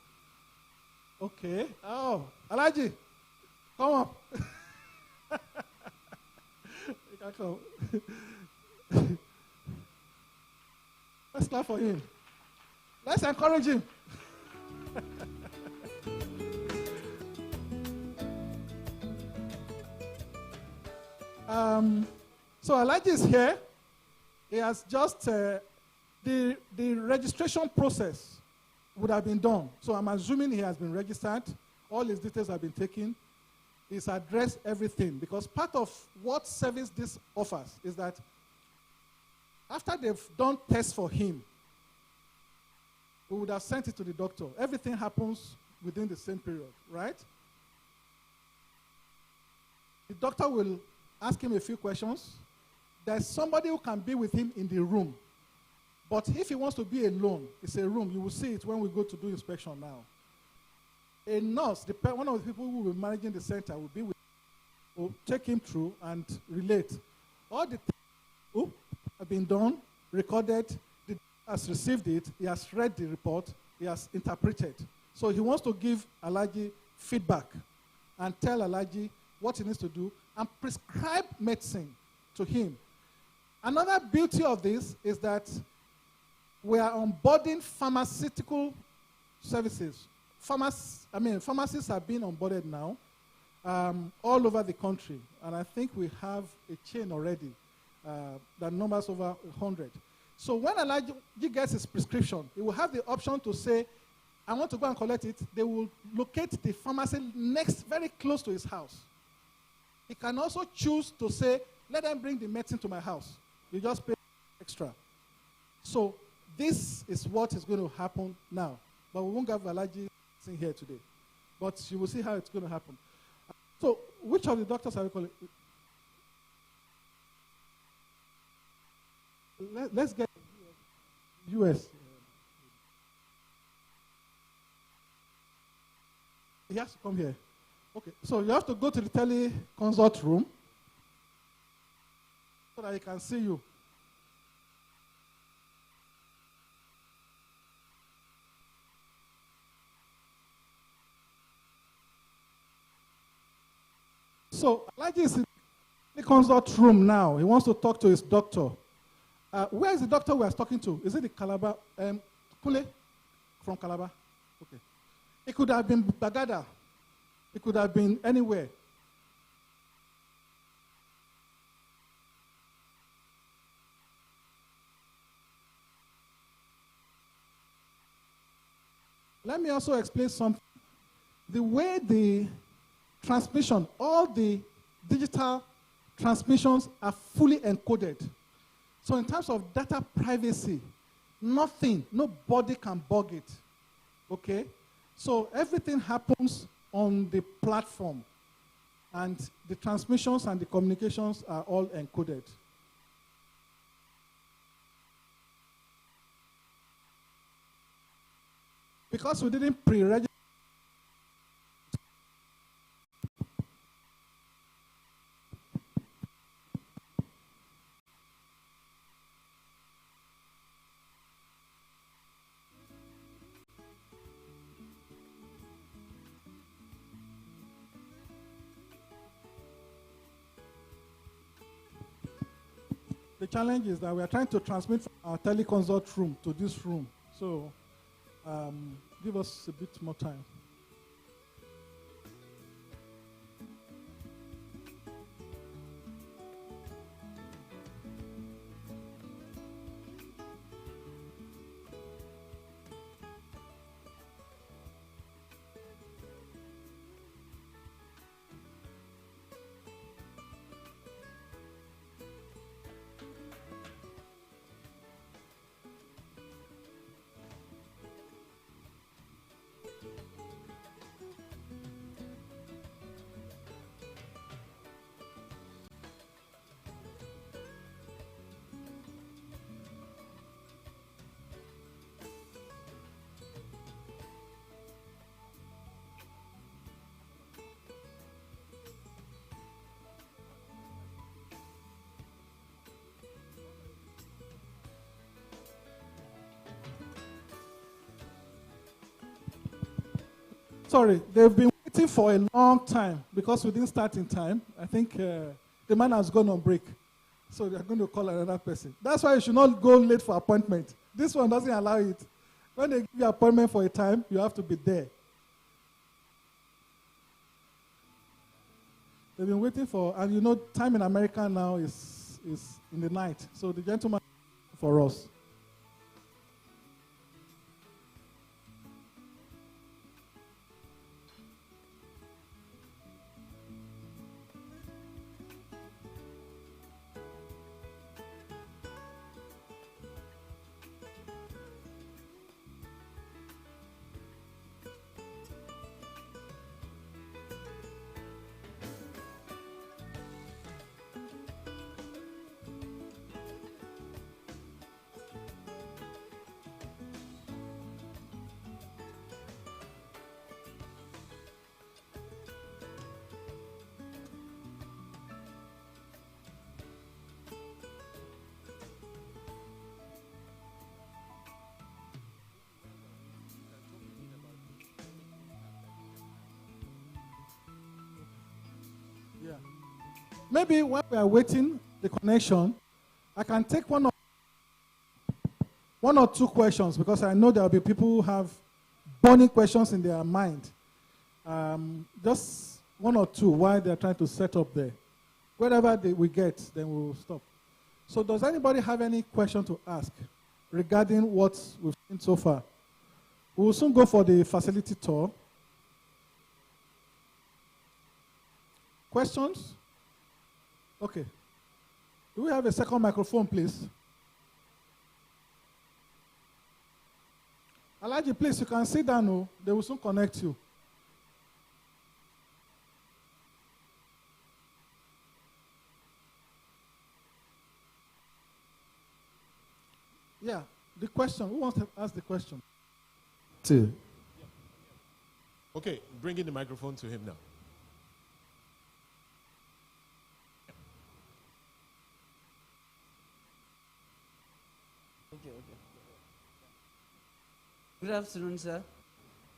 Okay. Oh, Alaji, come up. You can come. Let's clap for him. Let's encourage him. So Alaji is here. He has just, the registration process would have been done. So I'm assuming he has been registered. All his details have been taken. He's addressed everything. Because part of what service this offers is that after they've done tests for him, we would have sent it to the doctor. Everything happens within the same period, right? The doctor will ask him a few questions. There's somebody who can be with him in the room. But if he wants to be alone, it's a room. You will see it when we go to do inspection now. A nurse, one of the people who will be managing the center will be with him, will take him through and relate. All the been done, recorded, the doctor has received it, he has read the report, he has interpreted. So he wants to give Alhaji feedback and tell Alhaji what he needs to do and prescribe medicine to him. Another beauty of this is that we are onboarding pharmaceutical services. Pharmacists are being onboarded now all over the country. And I think we have a chain already that numbers over 100. So when Alhaji gets his prescription, he will have the option to say, I want to go and collect it. They will locate the pharmacy next, very close to his house. He can also choose to say, let them bring the medicine to my house. You just pay extra. So this is what is going to happen now. But we won't have Alhaji sitting here today. But you will see how it's going to happen. So which of the doctors are we calling? Let's get US. He has to come here. Okay, so you have to go to the tele-consult room so that he can see you. So Alhaji is in the consult room now. He wants to talk to his doctor. Where is the doctor we are talking to? Is it the Calabar? Kule? From Calabar? Okay. It could have been Gbagada. It could have been anywhere. Let me also explain something. The way the transmission, all the digital transmissions are fully encoded. So in terms of data privacy, nobody can bug it. Okay? So everything happens on the platform, and the transmissions and the communications are all encoded. Because we didn't pre-register, the challenge is that we are trying to transmit from our teleconsult room to this room. So give us a bit more time. Sorry, they've been waiting for a long time because we didn't start in time. I think the man has gone on break. So they're going to call another person. That's why you should not go late for appointment. This one doesn't allow it. When they give you appointment for a time, you have to be there. They've been waiting for, and you know, time in America now is in the night. So the gentleman for us. maybe while we are waiting the connection, I can take one or two questions, because I know there will be people who have burning questions in their mind. Just one or two while they're trying to set up there. Whatever we get, then we'll stop. So does anybody have any question to ask regarding what we've seen so far? We will soon go for the facility tour. Questions? Okay. Do we have a second microphone, please? Alaji, please, you can sit down. Oh. They will soon connect you. Yeah, the question. Who wants to ask the question? Two. Okay, bringing the microphone to him now. Okay. Good afternoon, sir.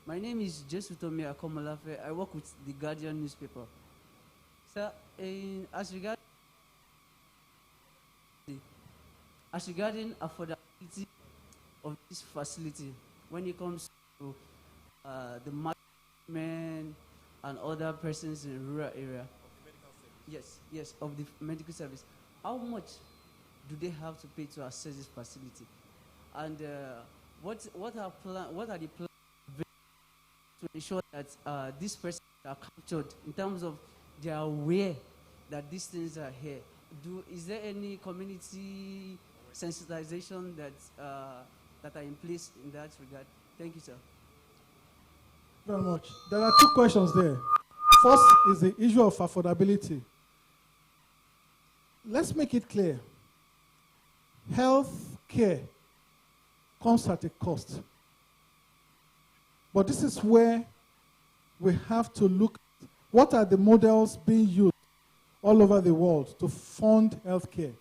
My name is Jesutomi Akomolafe. I work with the Guardian newspaper. Sir, as regarding affordability of this facility, when it comes to the management and other persons in rural area, yes, of the medical service, how much do they have to pay to access this facility? And what are the plans to ensure that these persons are captured in terms of they are aware that these things are here? Is there any community sensitization that are in place in that regard? Thank you, sir. Very much. There are two questions there. First is the issue of affordability. Let's make it clear. Health care comes at a cost. But this is where we have to look at what are the models being used all over the world to fund healthcare.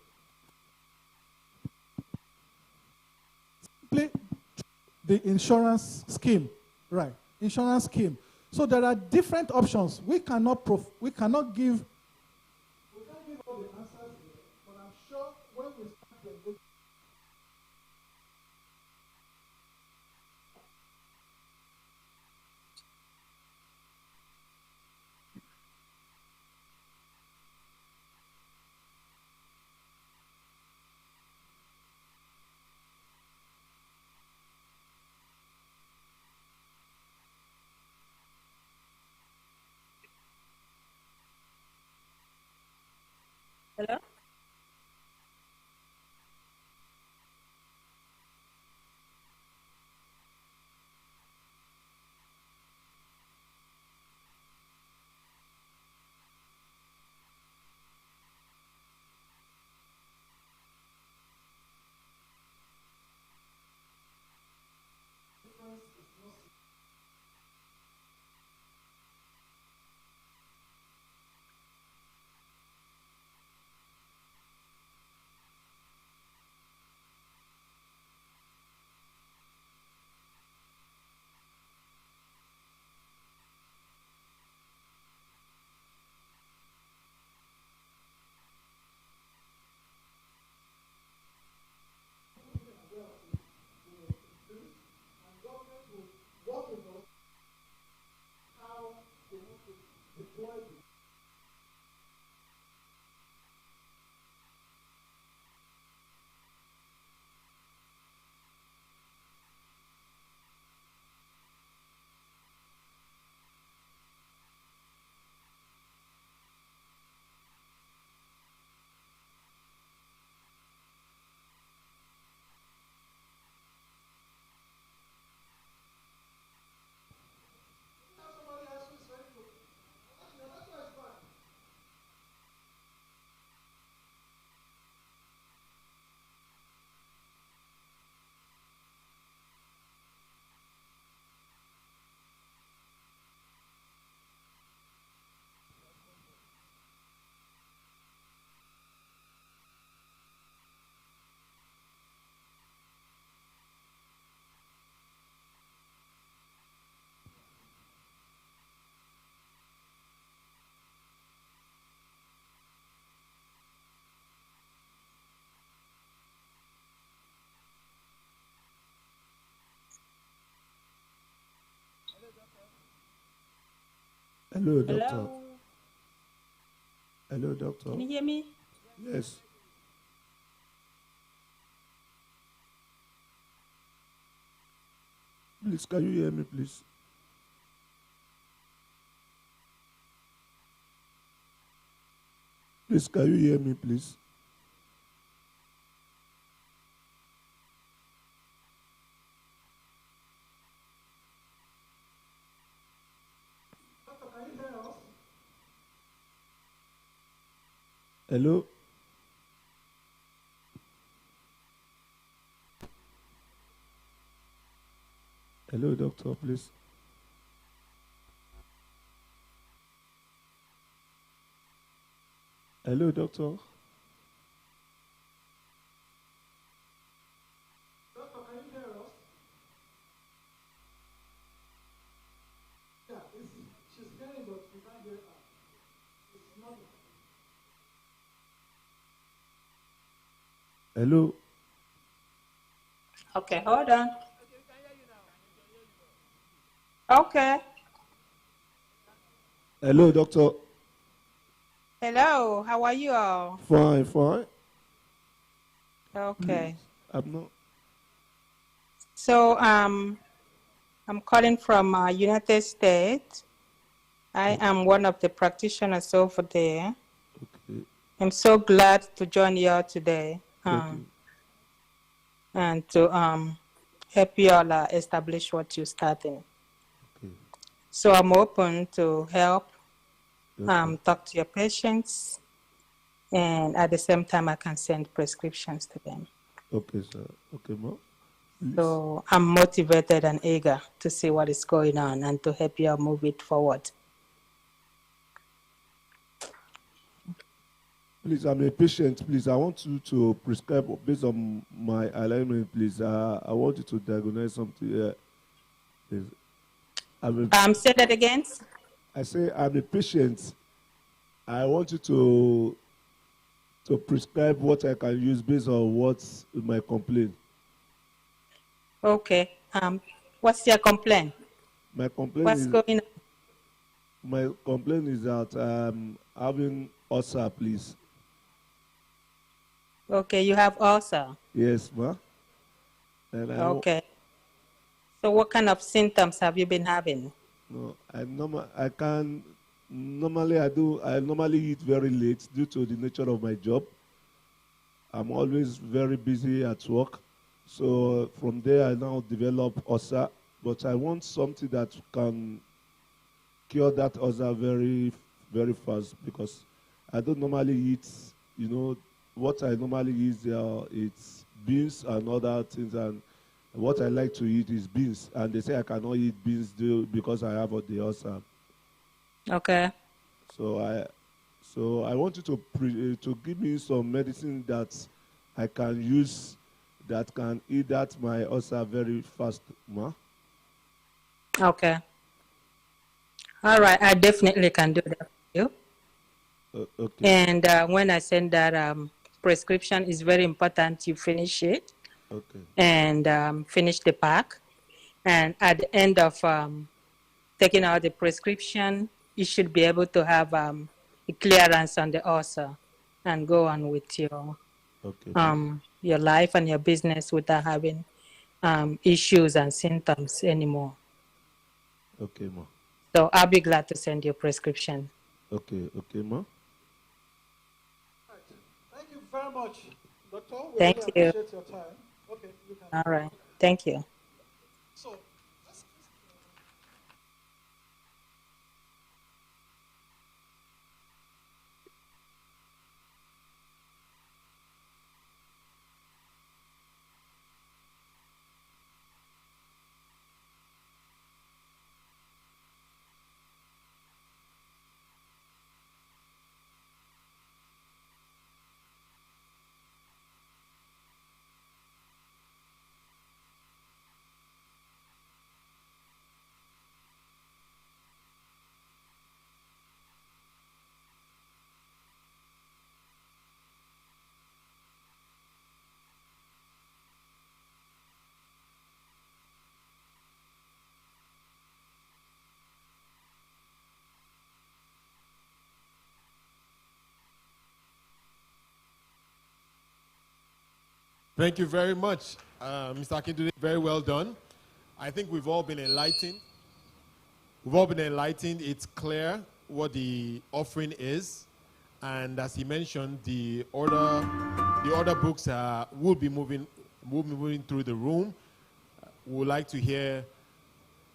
Simply the insurance scheme, right? Insurance scheme. So there are different options. We cannot give all the answers here, but I'm sure when we start the engagement, Hello? Hello, doctor. Hello. Hello, doctor. Can you hear me? Yes. Please, can you hear me, please? Please, can you hear me, please? Hello? Hello, doctor, please. Hello, doctor. Doctor, can you hear us? Yeah, she's hearing, but we can't hear her. It's not. Hello? Okay, hold on. Okay. Hello, doctor. Hello, how are you all? Fine, fine. Okay. I'm not. So, I'm calling from United States. I am one of the practitioners over there. Okay. I'm so glad to join you all today and to help you all establish what you're starting. Okay. So I'm open to help Okay. talk to your patients, and at the same time, I can send prescriptions to them. Okay, sir. Okay, ma. Please. So I'm motivated and eager to see what is going on and to help you move it forward. Please, I'm a patient. Please, I want you to prescribe based on my alignment, please. I want you to diagnose something. Please. Say that again. I say I'm a patient. I want you to prescribe what I can use based on what's my complaint. Okay. What's your complaint? My complaint What's going on? My complaint is that having ulcer, please. Okay, you have ulcer. Yes, ma. And okay. So what kind of symptoms have you been having? No, I normally eat very late due to the nature of my job. I'm always very busy at work. So from there, I now develop ulcer. But I want something that can cure that ulcer very, very fast because I don't normally eat, what I normally eat, it's beans and other things. And what I like to eat is beans. And they say I cannot eat beans because I have the ulcer. Okay. So I want you to give me some medicine that I can use that can eat that my ulcer very fast, ma. Okay. All right, I definitely can do that for you. Okay. And when I send that prescription, it's very important you finish it. Okay. And finish the pack. And at the end of taking out the prescription, you should be able to have a clearance on the ulcer and go on with your your life and your business without having issues and symptoms anymore. Okay, ma. So I'll be glad to send you a prescription. Okay, ma. Thank you very much, Doctor. We Thank really you. appreciate your time. Okay, you can. All right. Thank you. So, Thank you very much, Mr. Akintunde. Very well done. I think we've all been enlightened. We've all been enlightened. It's clear what the offering is. And as he mentioned, the order books will be moving through the room. We would like to hear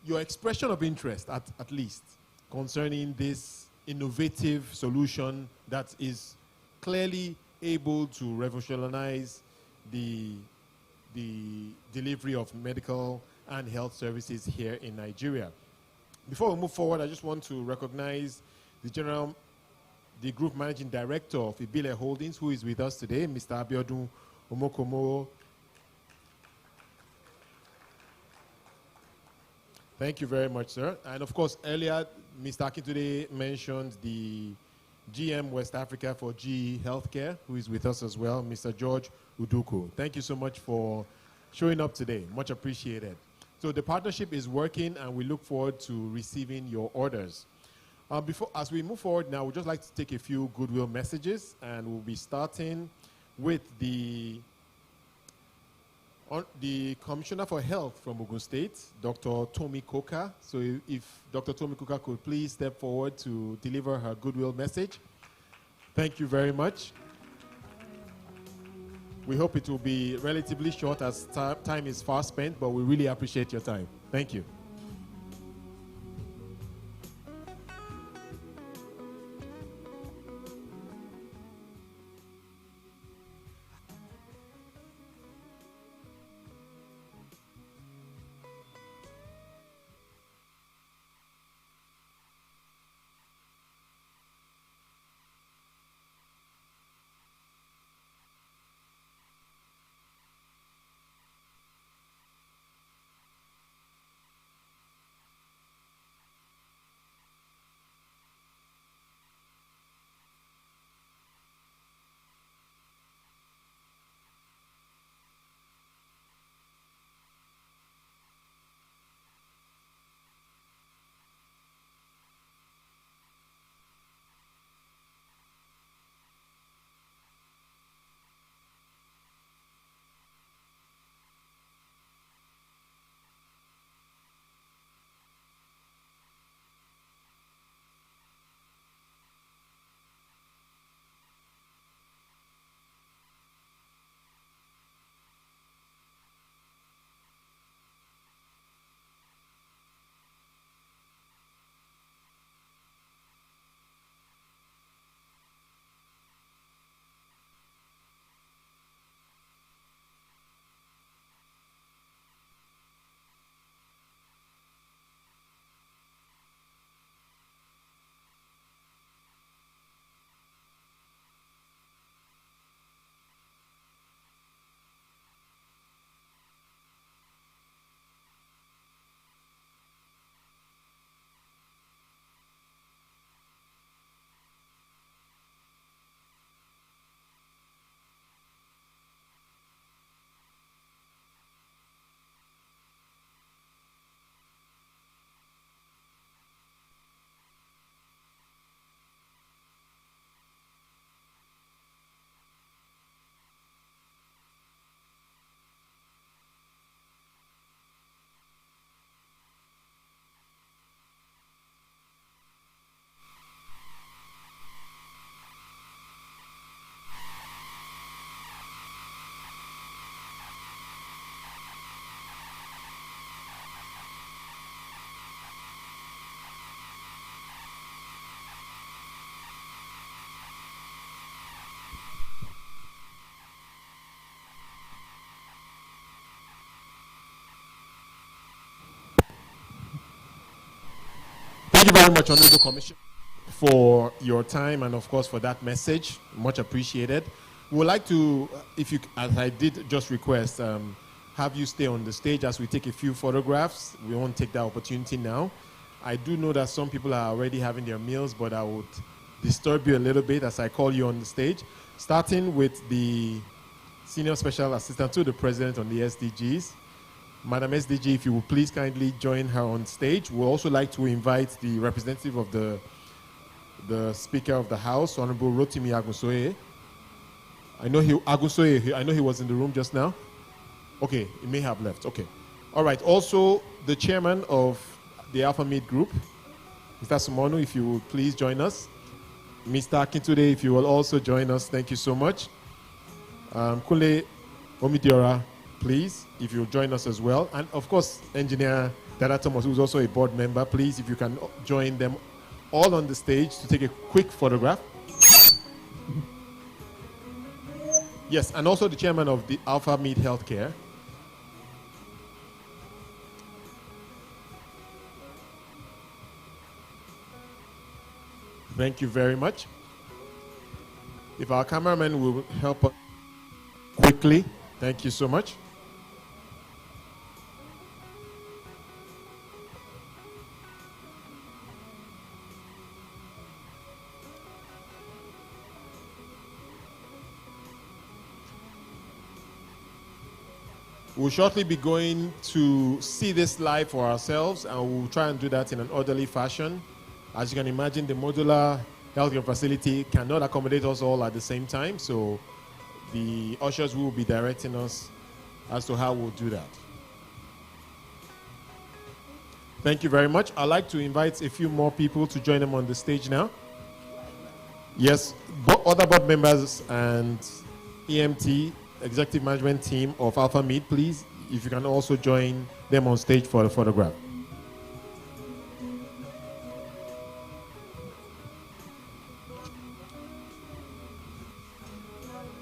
your expression of interest, at least, concerning this innovative solution that is clearly able to revolutionize the delivery of medical and health services here in Nigeria. Before we move forward, I just want to recognize the Group Managing Director of Ibile Holdings, who is with us today, Mr. Abiodun Omokomo. Thank you very much, sir. And of course, earlier, Mr. Akintunde mentioned the GM West Africa for GE Healthcare, who is with us as well, Mr. George Uduko. Thank you so much for showing up today. Much appreciated. So the partnership is working, and we look forward to receiving your orders. As we move forward now, we'd just like to take a few goodwill messages, and we'll be starting with the Commissioner for Health from Ogun State, Dr. Tomi Koka. So if Dr. Tomi Koka could please step forward to deliver her goodwill message. Thank you very much. We hope it will be relatively short as time is fast spent, but we really appreciate your time. Thank you. Thank you very much, Honorable Commissioner, for your time and, of course, for that message. Much appreciated. We would like to, if you, as I did just request, have you stay on the stage as we take a few photographs. We won't take that opportunity now. I do know that some people are already having their meals, but I would disturb you a little bit as I call you on the stage, starting with the Senior Special Assistant to the President on the SDGs. Madam SDG, if you would please kindly join her on stage. We'd also like to invite the representative of the Speaker of the House, Honorable Rotimi Agunsoye. I know Agusoye, I know he was in the room just now. Okay, he may have left. Okay. All right. Also, the chairman of the Alpha Mead Group, Mr. Sumonu, if you would please join us. Mr. Akintude, if you will also join us, thank you so much. Kule Omidiora, please, if you'll join us as well. And of course, Engineer Dada Thomas, who's also a board member, please, if you can join them all on the stage to take a quick photograph. Yes, and also the chairman of the Alpha Mead Healthcare. Thank you very much. If our cameraman will help us quickly, thank you so much. We'll shortly be going to see this live for ourselves, and we'll try and do that in an orderly fashion. As you can imagine, the modular healthcare facility cannot accommodate us all at the same time, so the ushers will be directing us as to how we'll do that. Thank you very much. I'd like to invite a few more people to join them on the stage now. Yes, other board members and EMT, executive management team of Alpha Mead, please, if you can also join them on stage for the photograph.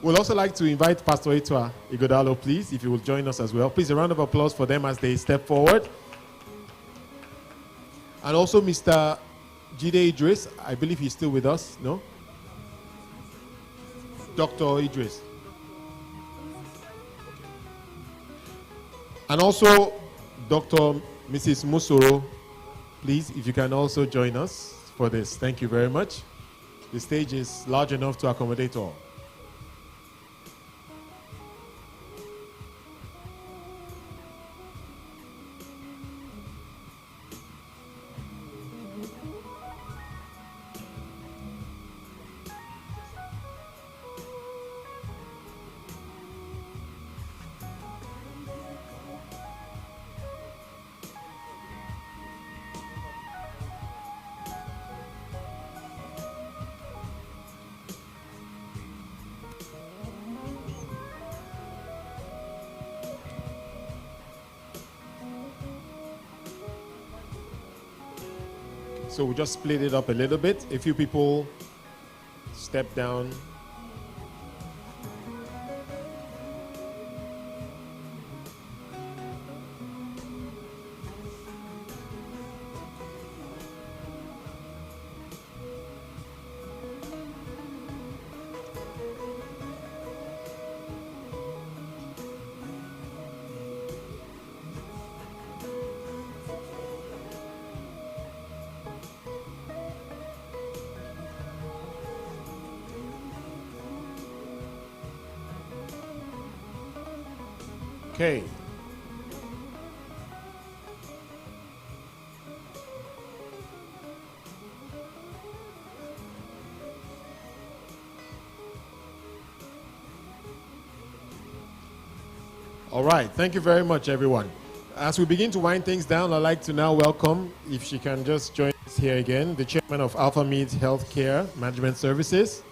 We'd also like to invite Pastor Etwa Igodalo, please, if you will join us as well. Please, a round of applause for them as they step forward. And also Mr. Jide Idris, I believe he's still with us, no? Dr. Idris. And also Dr. Mrs. Musoro, please, if you can also join us for this. Thank you very much. The stage is large enough to accommodate all. So we just split it up a little bit. A few people step down. Okay. All right. Thank you very much, everyone. As we begin to wind things down, I'd like to now welcome, if she can just join us here again, the chairman of Alpha Mead Healthcare Management Services,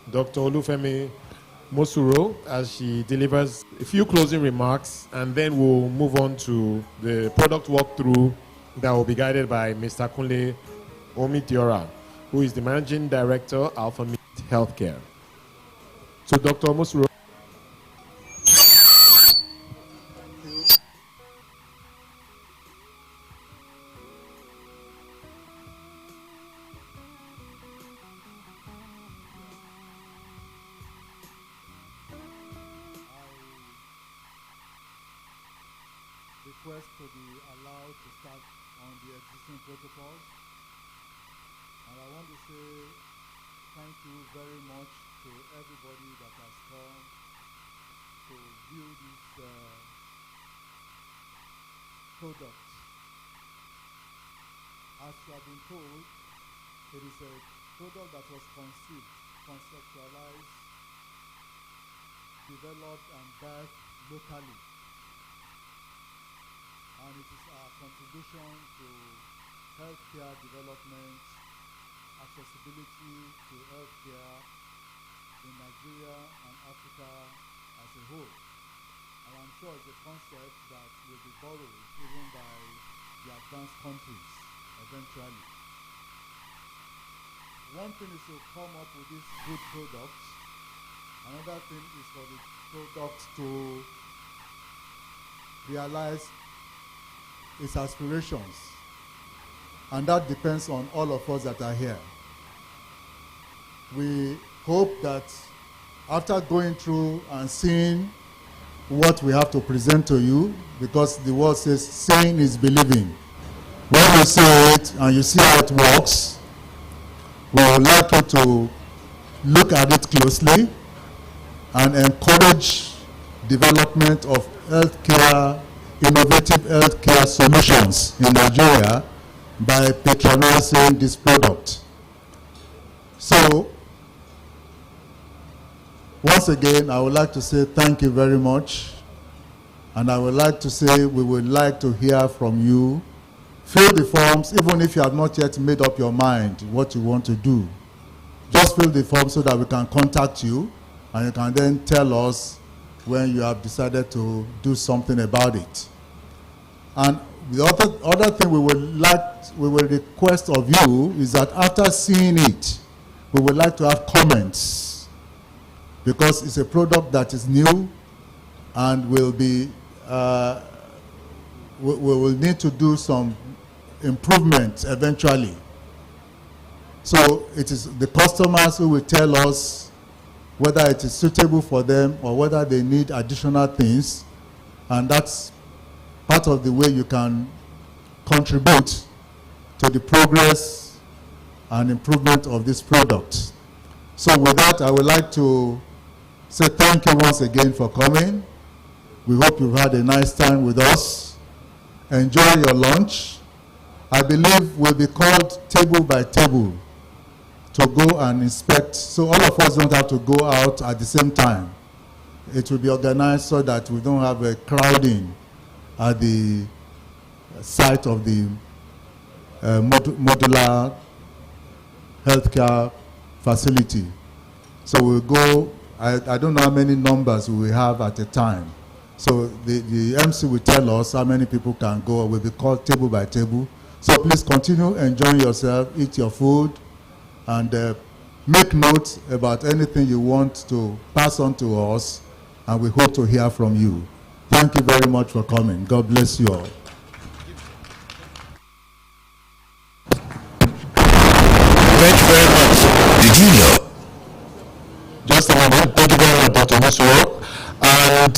Dr. Olufemi Mosuro, as she delivers a few closing remarks, and then we'll move on to the product walkthrough that will be guided by Mr. Kunle Omidiora, who is the Managing Director, Alpha Mead Healthcare. So, Dr. Mosuro. Request to be allowed to start on the existing protocols. And I want to say thank you very much to everybody that has come to view this product. As you have been told, it is a product that was conceived, conceptualized developed and birthed locally. And it is our contribution to healthcare development, accessibility to healthcare in Nigeria and Africa as a whole. And I'm sure it's a concept that will be borrowed even by the advanced countries eventually. One thing is to come up with these good products. Another thing is for the product to realize its aspirations. And that depends on all of us that are here. We hope that after going through and seeing what we have to present to you, because the word says seeing is believing. When you see it and you see how it works, we would like you to look at it closely and encourage development of healthcare, innovative healthcare solutions in Nigeria by patronizing this product. So, once again, I would like to say thank you very much. And I would like to say we would like to hear from you. Fill the forms, even if you have not yet made up your mind what you want to do. Just fill the form so that we can contact you, and you can then tell us when you have decided to do something about it. And the other thing we will request of you is that after seeing it, we would like to have comments, because it's a product that is new and will be we will need to do some improvements eventually. So it is the customers who will tell us whether it is suitable for them or whether they need additional things, and that's part of the way you can contribute to the progress and improvement of this product. So with that, I would like to say thank you once again for coming. We hope you've had a nice time with us. Enjoy your lunch. I believe we'll be called table by table to go and inspect, so all of us don't have to go out at the same time. It will be organized so that we don't have a crowding at the site of the Modular Healthcare Facility. So we'll go, I don't know how many numbers we will have at a time. So the MC will tell us how many people can go. We'll be called table by table. So please continue enjoying yourself, eat your food, and make notes about anything you want to pass on to us, and we hope to hear from you. Thank you very much for coming. God bless you all. Thank you very much. Did you know? Just a moment. Thank you very much, Dr. Musuro. And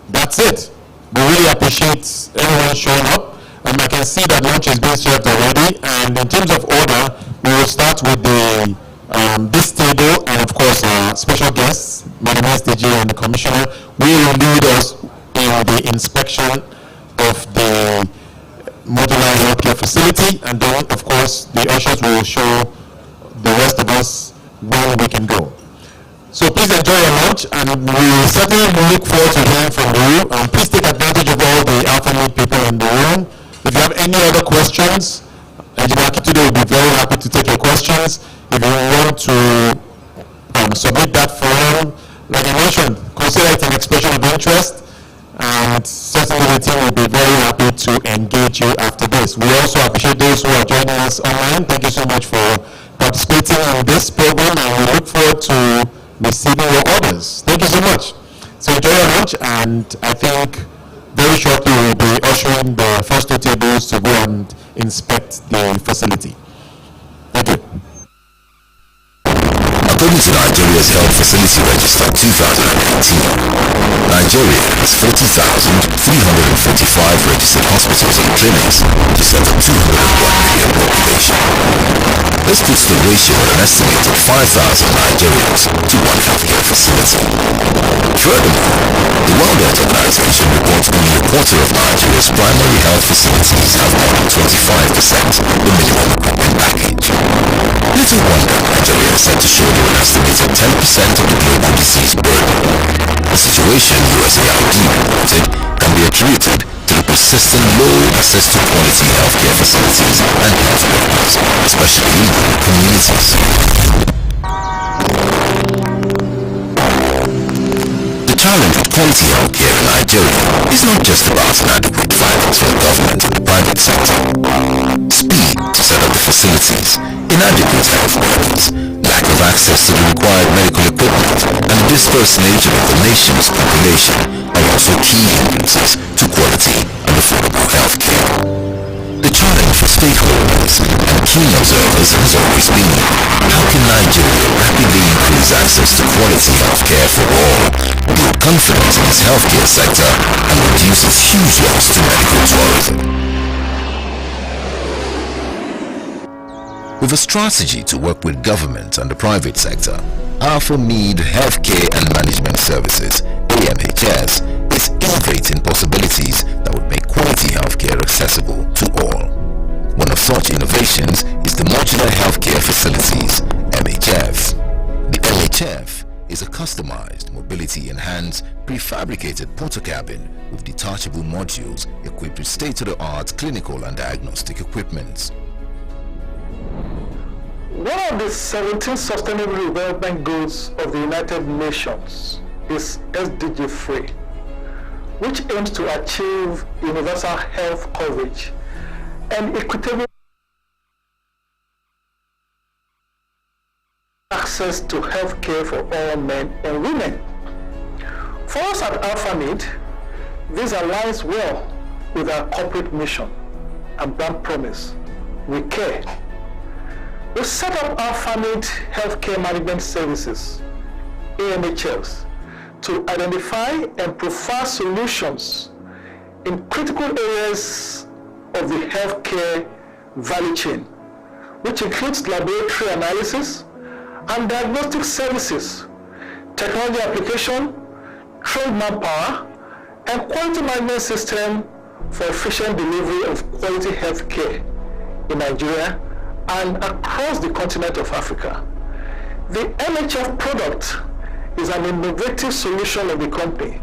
that's it. We really appreciate everyone showing up. And I can see that lunch is being served already. And in terms of order, we will start with the this table, and of course our special guests, Madam SDG and the Commissioner, will lead us in the inspection of the Modular Healthcare Facility, and then of course the ushers will show the rest of us where we can go. So please enjoy your lunch, and we certainly look forward to hearing from you. Please take advantage of all the Alpha Mead people in the room. If you have any other questions, Engineer Kitude will be very happy to take your questions. If you want to submit that form, like I mentioned, consider it an expression of interest, and certainly the team will be very happy to engage you after this. We also appreciate those who are joining us online. Thank you so much for participating in this program, and we look forward to receiving your orders. Thank you so much. So enjoy your lunch, and I think very shortly we'll be ushering the first two tables to go and inspect the facility. Thank you. According to Nigeria's Health Facility Register 2018, Nigeria has 40,345 registered hospitals and clinics to serve a 201 million population. This puts the ratio at an estimated 5,000 Nigerians to one healthcare facility. Furthermore, the World Health Organization reports only a quarter of Nigeria's primary health facilities have more than 25% the minimum equipment package. Little wonder Nigeria is set to shoulder an estimated 10% of the global disease burden. situation USAID reported can be attributed to the persistent low access to quality healthcare facilities and health workers, especially in rural communities. The challenge with quality healthcare in Nigeria is not just about inadequate finance from the government and the private sector. Speed to set up the facilities, inadequate health workers, lack of access to the required medical equipment, and the dispersed nature of the nation's population are also key hindrances to quality and affordable healthcare. The challenge for stakeholders and key observers has always been, how can Nigeria rapidly increase access to quality healthcare for all, build confidence in its healthcare sector, and reduce its huge loss to medical tourism? With a strategy to work with government and the private sector, Alpha Mead Healthcare and Management Services, AMHS, is innovating possibilities that would make quality healthcare accessible to all. One of such innovations is the Modular Healthcare Facilities, MHF. The MHF is a customized, mobility-enhanced, prefabricated portacabin with detachable modules equipped with state-of-the-art clinical and diagnostic equipment. One of the 17 Sustainable Development Goals of the United Nations is SDG-free, which aims to achieve universal health coverage and equitable access to health care for all men and women. For us at AlphaMead, this aligns well with our corporate mission and brand promise. We care. We set up AlphaMead Healthcare Management Services, AMHS, to identify and profile solutions in critical areas of the healthcare value chain, which includes laboratory analysis and diagnostic services, technology application, trained manpower, and quality management system for efficient delivery of quality healthcare in Nigeria and across the continent of Africa. The MHF product is an innovative solution of the company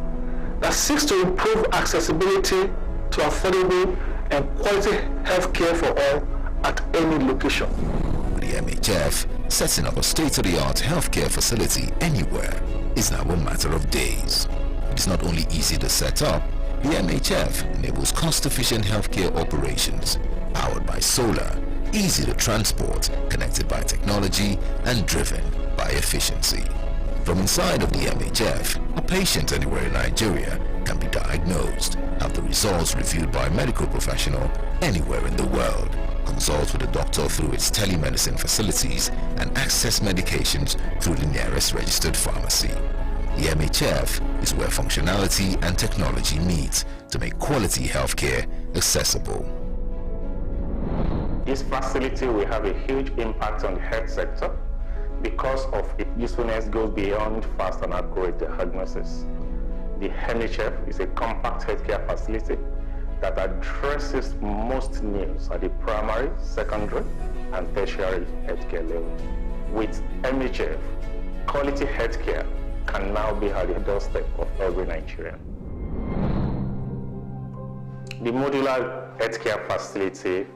that seeks to improve accessibility to affordable and quality healthcare for all at any location. The MHF setting up a state-of-the-art healthcare facility anywhere is now a matter of days. It is not only easy to set up, the MHF enables cost-efficient healthcare operations powered by solar, easy to transport, connected by technology, and driven by efficiency. From inside of the MHF, a patient anywhere in Nigeria can be diagnosed, have the results reviewed by a medical professional anywhere in the world, consult with a doctor through its telemedicine facilities, and access medications through the nearest registered pharmacy. The MHF is where functionality and technology meet to make quality healthcare accessible. This facility will have a huge impact on the health sector because of its usefulness goes beyond fast and accurate diagnosis. The MHF is a compact healthcare facility that addresses most needs at the primary, secondary, and tertiary healthcare level. With MHF, quality healthcare can now be at the doorstep of every Nigerian. The modular healthcare facility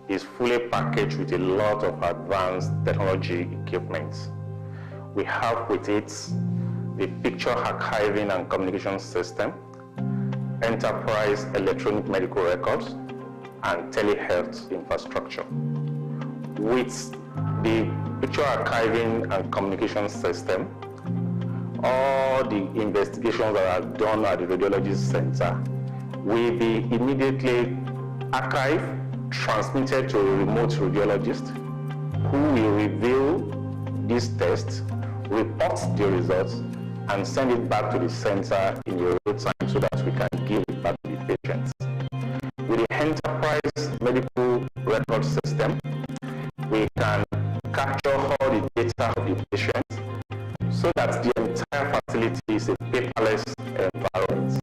is fully packaged with a lot of advanced technology equipment. We have with it the picture archiving and communication system, enterprise electronic medical records, and telehealth infrastructure. With the picture archiving and communication system, all the investigations that are done at the radiology center will be immediately archived, transmitted to a remote radiologist who will review these tests, report the results, and send it back to the center in real time so that we can give it back to the patients. With the enterprise medical record system, we can capture all the data of the patient so that the entire facility is a paperless environment.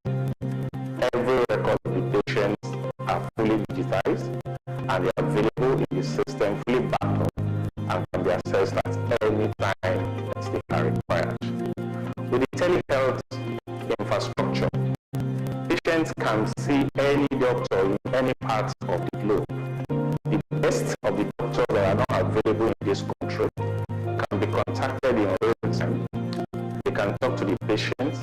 Every record of the patients are fully digitized and they are available in the system fully backed up and can be accessed at any time that they are required. With the telehealth infrastructure. Patients can see any doctor in any part of the globe. The best of the doctors that are not available in this country can be contacted in real time. They can talk to the patients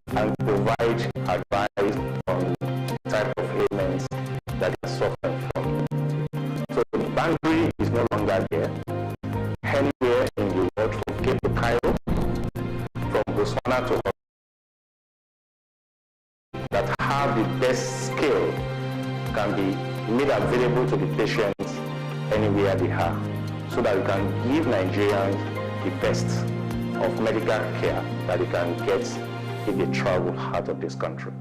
and provide advice on the type of ailments that they are suffering from. So the boundary is no longer there. Anywhere in the world, from Cape to Cairo, from Botswana to that have the best skill can be made available to the patients anywhere they are, so that we can give Nigerians the best of medical care that they can get if they travel out of this country.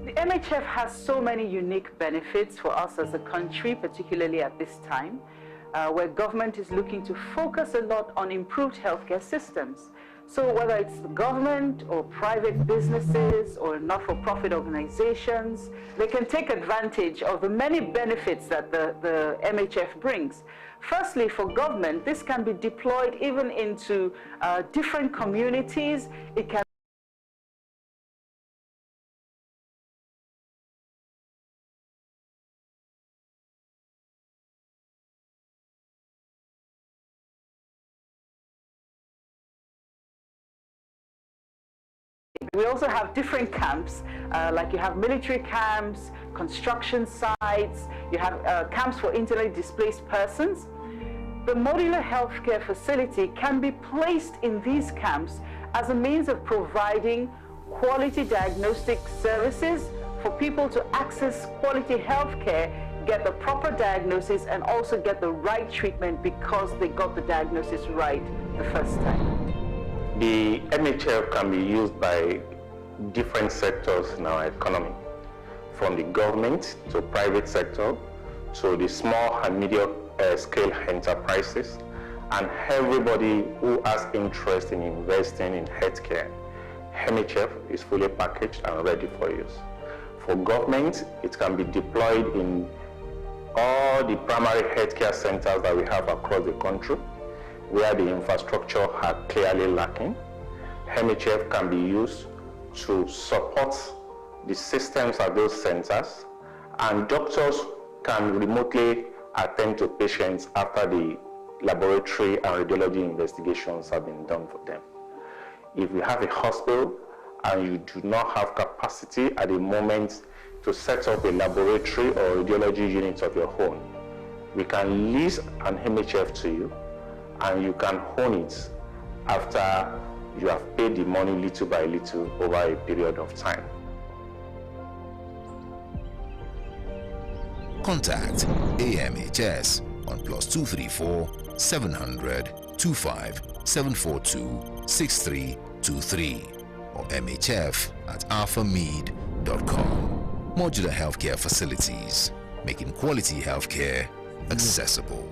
The MHF has so many unique benefits for us as a country, particularly at this time, where government is looking to focus a lot on improved healthcare systems. So whether it's the government or private businesses or not-for-profit organizations, they can take advantage of the many benefits that the MHF brings. Firstly, for government, this can be deployed even into different communities. It can We also have different camps, like you have military camps, construction sites, you have camps for internally displaced persons. The modular healthcare facility can be placed in these camps as a means of providing quality diagnostic services for people to access quality healthcare, get the proper diagnosis, and also get the right treatment because they got the diagnosis right the first time. The MHF can be used by different sectors in our economy, from the government to private sector to the small and medium scale enterprises, and everybody who has interest in investing in healthcare. MHF is fully packaged and ready for use. For government, it can be deployed in all the primary healthcare centers that we have across the country, where the infrastructure are clearly lacking. MHF can be used to support the systems at those centers, and doctors can remotely attend to patients after the laboratory and radiology investigations have been done for them. If you have a hospital and you do not have capacity at the moment to set up a laboratory or radiology unit of your own, we can lease an MHF to you, and you can own it after you have paid the money little by little over a period of time. Contact AMHS on +234 700 25 742 6323 or mhf@alphamead.com. Modular Healthcare Facilities, making quality healthcare accessible.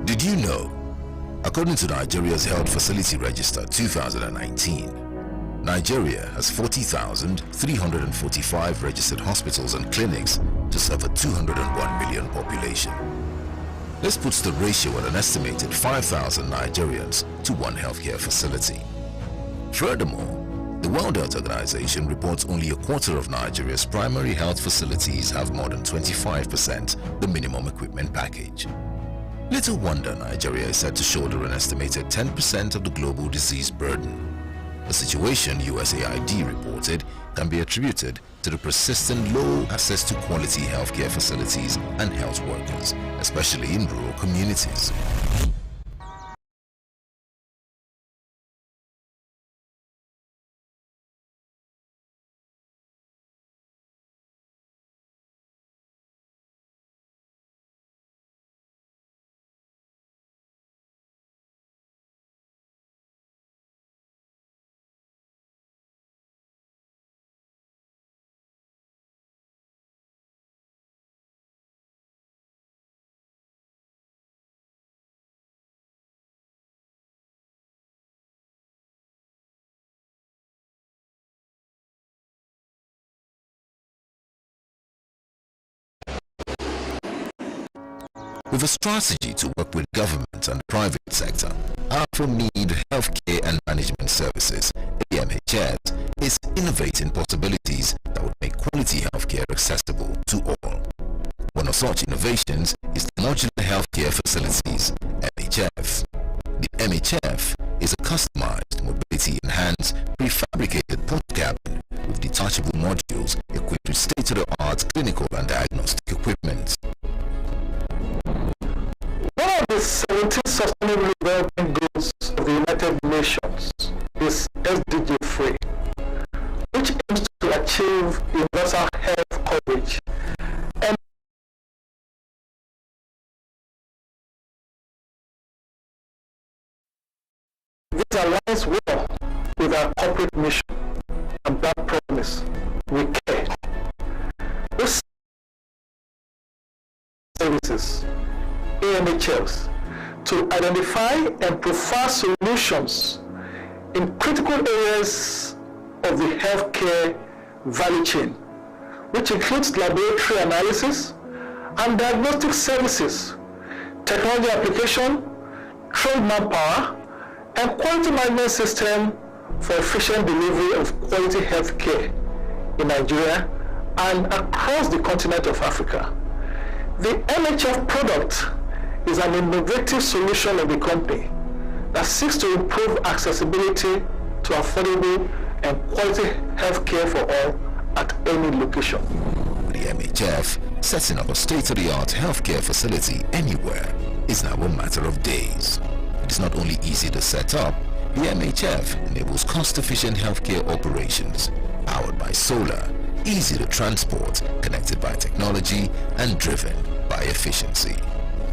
Did you know, according to Nigeria's Health Facility Register 2019, Nigeria has 40,345 registered hospitals and clinics to serve a 201 million population. This puts the ratio at an estimated 5,000 Nigerians to one healthcare facility. Furthermore, the World Health Organization reports only a quarter of Nigeria's primary health facilities have more than 25% the minimum equipment package. Little wonder Nigeria is said to shoulder an estimated 10% of the global disease burden. A situation USAID reported can be attributed to the persistent low access to quality healthcare facilities and health workers, especially in rural communities. with a strategy to work with government and the private sector. Our Mead Healthcare and Management Services, AMHS, is innovating possibilities that would make quality healthcare accessible to all. One of such innovations is the Modular Healthcare Facilities, MHF. The MHF is a customized, mobility-enhanced, prefabricated port cabin with detachable modules equipped with state-of-the-art clinical and diagnostic equipment. One of the 17 Sustainable Development Goals of the United Nations is SDG-free, which aims to achieve universal health coverage and this aligns well with our corporate mission and that promise. We care. This services, AMHLs, to identify and provide solutions in critical areas of the healthcare value chain, which includes laboratory analysis and diagnostic services, technology application, trained manpower, and quality management system for efficient delivery of quality healthcare in Nigeria and across the continent of Africa. The MHF product is an innovative solution of the company that seeks to improve accessibility to affordable and quality healthcare for all at any location. The MHF setting up a state-of-the-art healthcare facility anywhere is now a matter of days. It is not only easy to set up, the MHF enables cost-efficient healthcare operations, powered by solar, easy to transport, connected by technology, and driven by efficiency.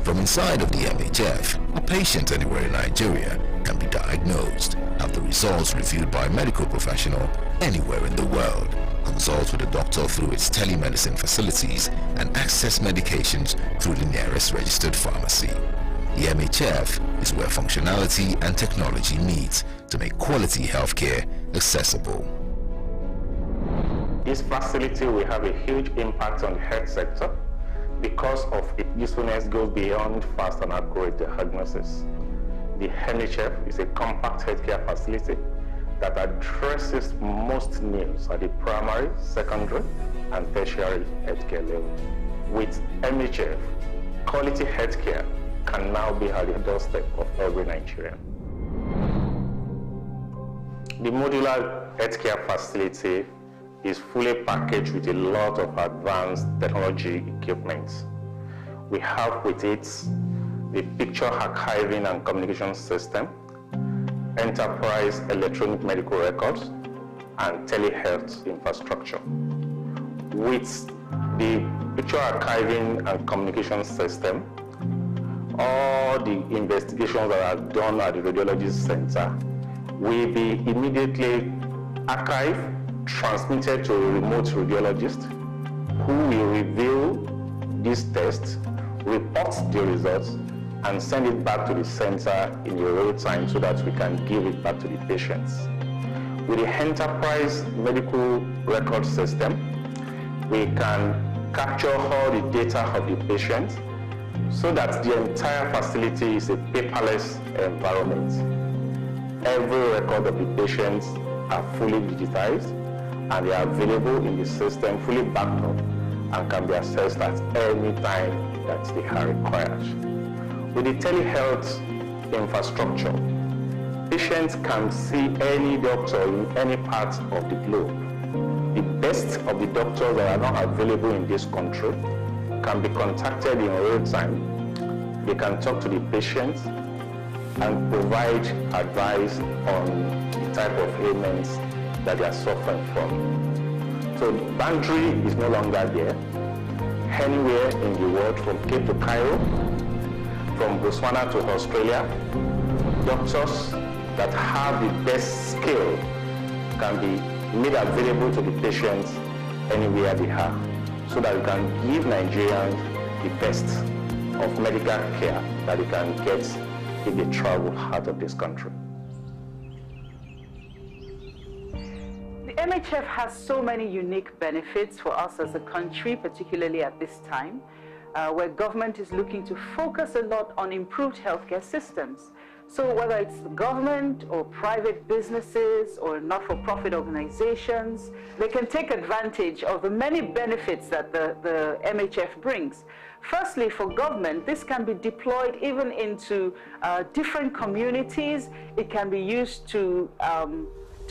From inside of the MHF, a patient anywhere in Nigeria can be diagnosed, have the results reviewed by a medical professional anywhere in the world, consult with a doctor through its telemedicine facilities, and access medications through the nearest registered pharmacy. The MHF is where functionality and technology meet to make quality healthcare accessible. This facility will have a huge impact on the health sector because of its usefulness goes beyond fast and accurate diagnosis. The MHF is a compact healthcare facility that addresses most needs at the primary, secondary, and tertiary healthcare level. With MHF, quality healthcare can now be at the doorstep of every Nigerian. The modular healthcare facility is fully packaged with a lot of advanced technology equipment. We have with it the picture archiving and communication system, enterprise electronic medical records, and telehealth infrastructure. With the picture archiving and communication system, all the investigations that are done at the radiologist center will be immediately archived, transmitted to a remote radiologist who will review these tests, report the results, and send it back to the center in real time so that we can give it back to the patients. With the enterprise medical record system, we can capture all the data of the patient so that the entire facility is a paperless environment. Every record of the patients are fully digitized and they are available in the system, fully backed up, and can be accessed at any time that they are required. With the telehealth infrastructure, patients can see any doctor in any part of the globe. The best of the doctors that are not available in this country can be contacted in real time. They can talk to the patients and provide advice on the type of ailments that they are suffering from. So the boundary is no longer there. Anywhere in the world, from Cape to Cairo, from Botswana to Australia, doctors that have the best skill can be made available to the patients anywhere they are, so that we can give Nigerians the best of medical care that they can get if they travel out of this country. The MHF has so many unique benefits for us as a country, particularly at this time. where government is looking to focus a lot on improved healthcare systems. So whether it's the government or private businesses or not-for-profit organizations, they can take advantage of the many benefits that the MHF brings. Firstly, for government, this can be deployed even into different communities. It can be used to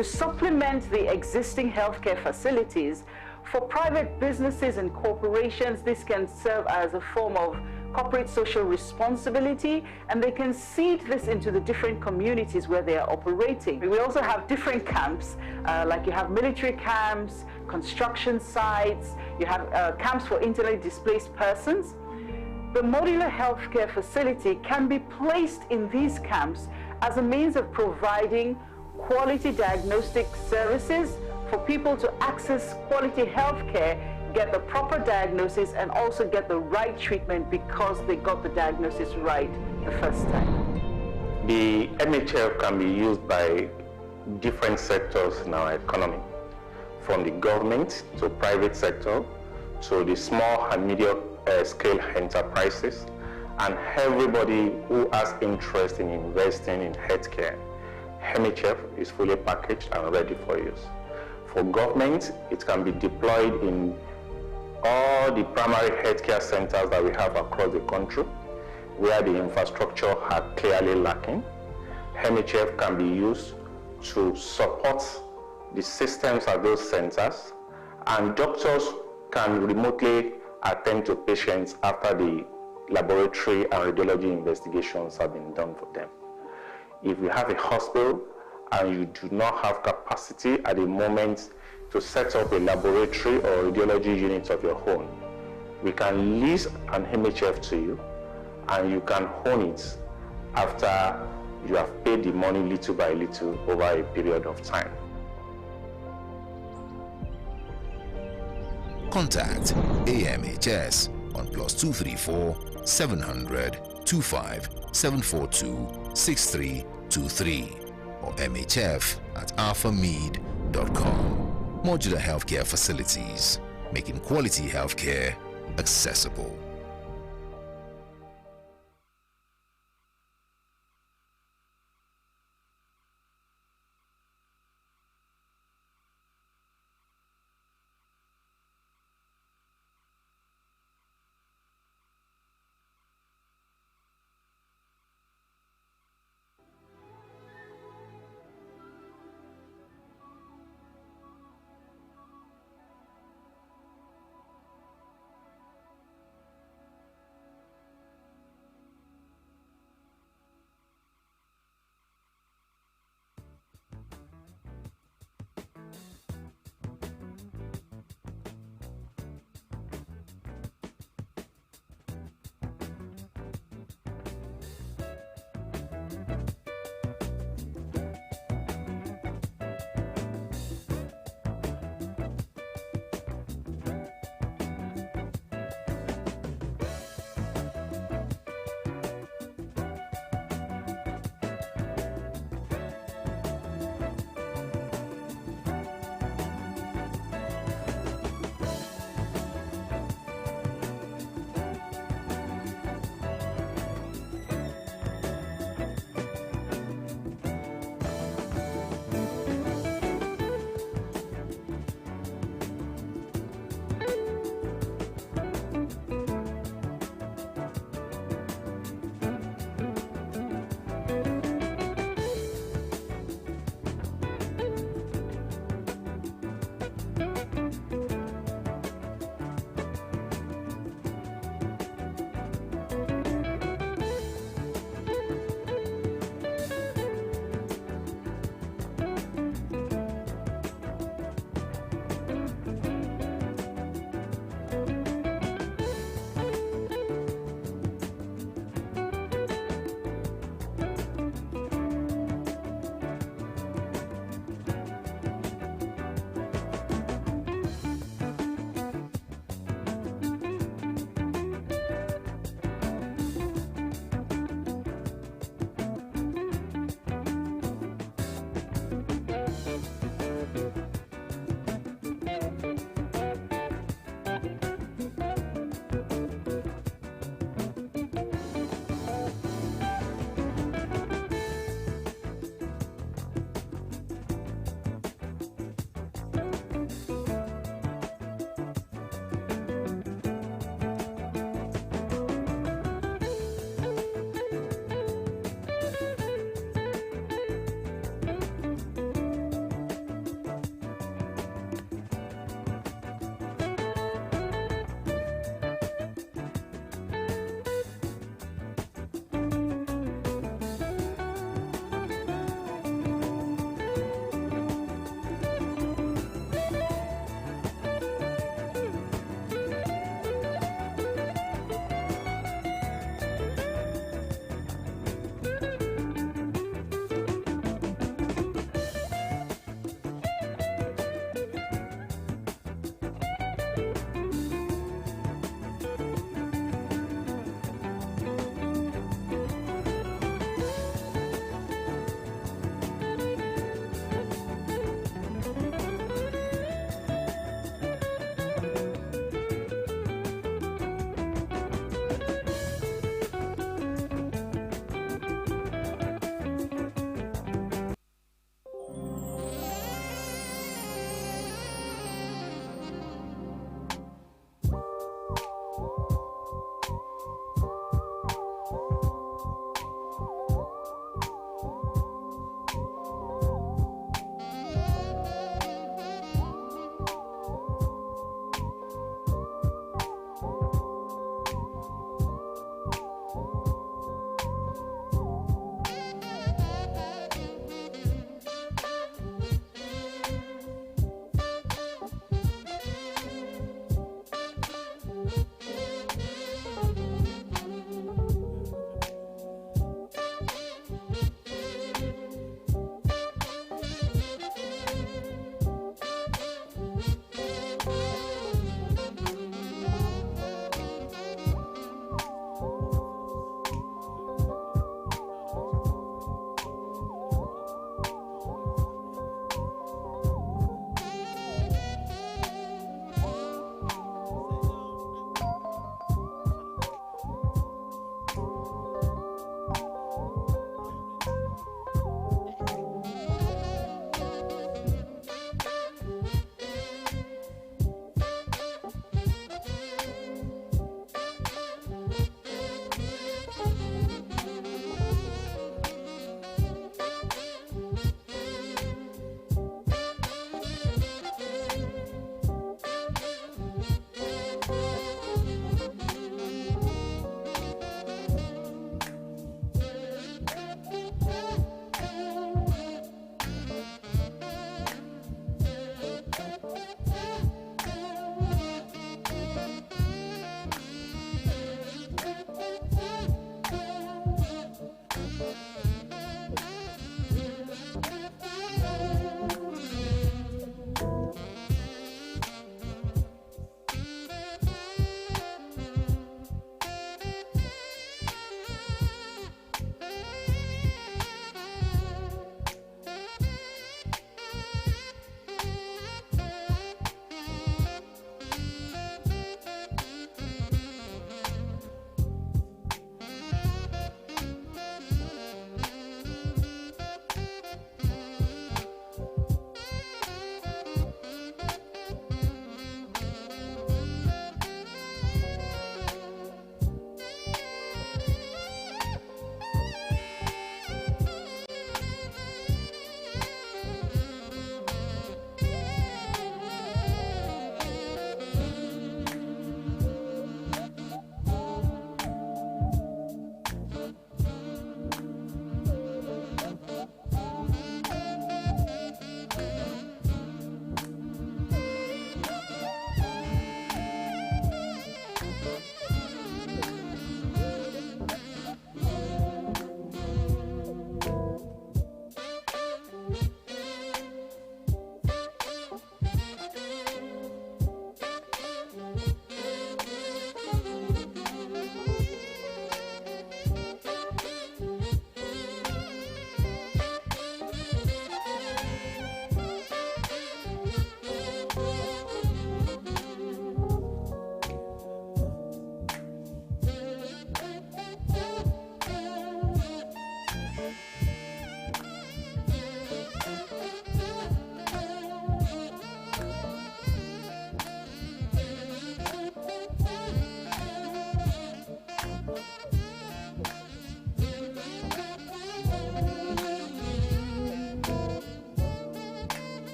supplement the existing healthcare facilities. For private businesses and corporations, this can serve as a form of corporate social responsibility, and they can seed this into the different communities where they are operating. We also have different camps, like you have military camps, construction sites, you have camps for internally displaced persons. The modular healthcare facility can be placed in these camps as a means of providing quality diagnostic services for people to access quality healthcare, get the proper diagnosis, and also get the right treatment because they got the diagnosis right the first time. The MHF can be used by different sectors in our economy, from the government to private sector to the small and medium scale enterprises, and everybody who has interest in investing in healthcare. MHF is fully packaged and ready for use. For government, it can be deployed in all the primary healthcare centers that we have across the country where the infrastructure are clearly lacking. MHF can be used to support the systems at those centers, and doctors can remotely attend to patients after the laboratory and radiology investigations have been done for them. If you have a hospital and you do not have capacity at the moment to set up a laboratory or radiology unit of your own, we can lease an MHF to you and you can own it after you have paid the money little by little over a period of time. Contact AMHS on +234 700 25 742 6323 or mhf@alphamead.com. Modular Healthcare Facilities, making quality healthcare accessible.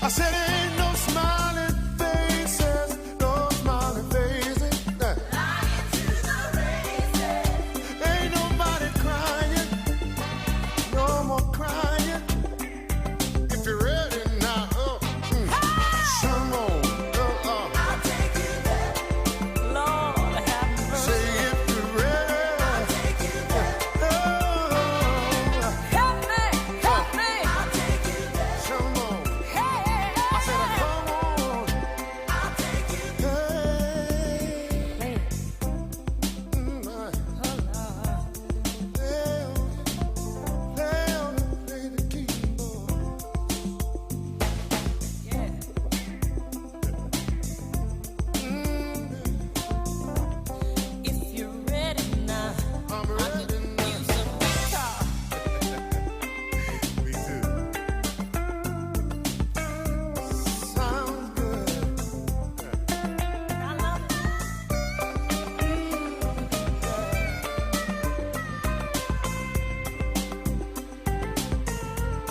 I said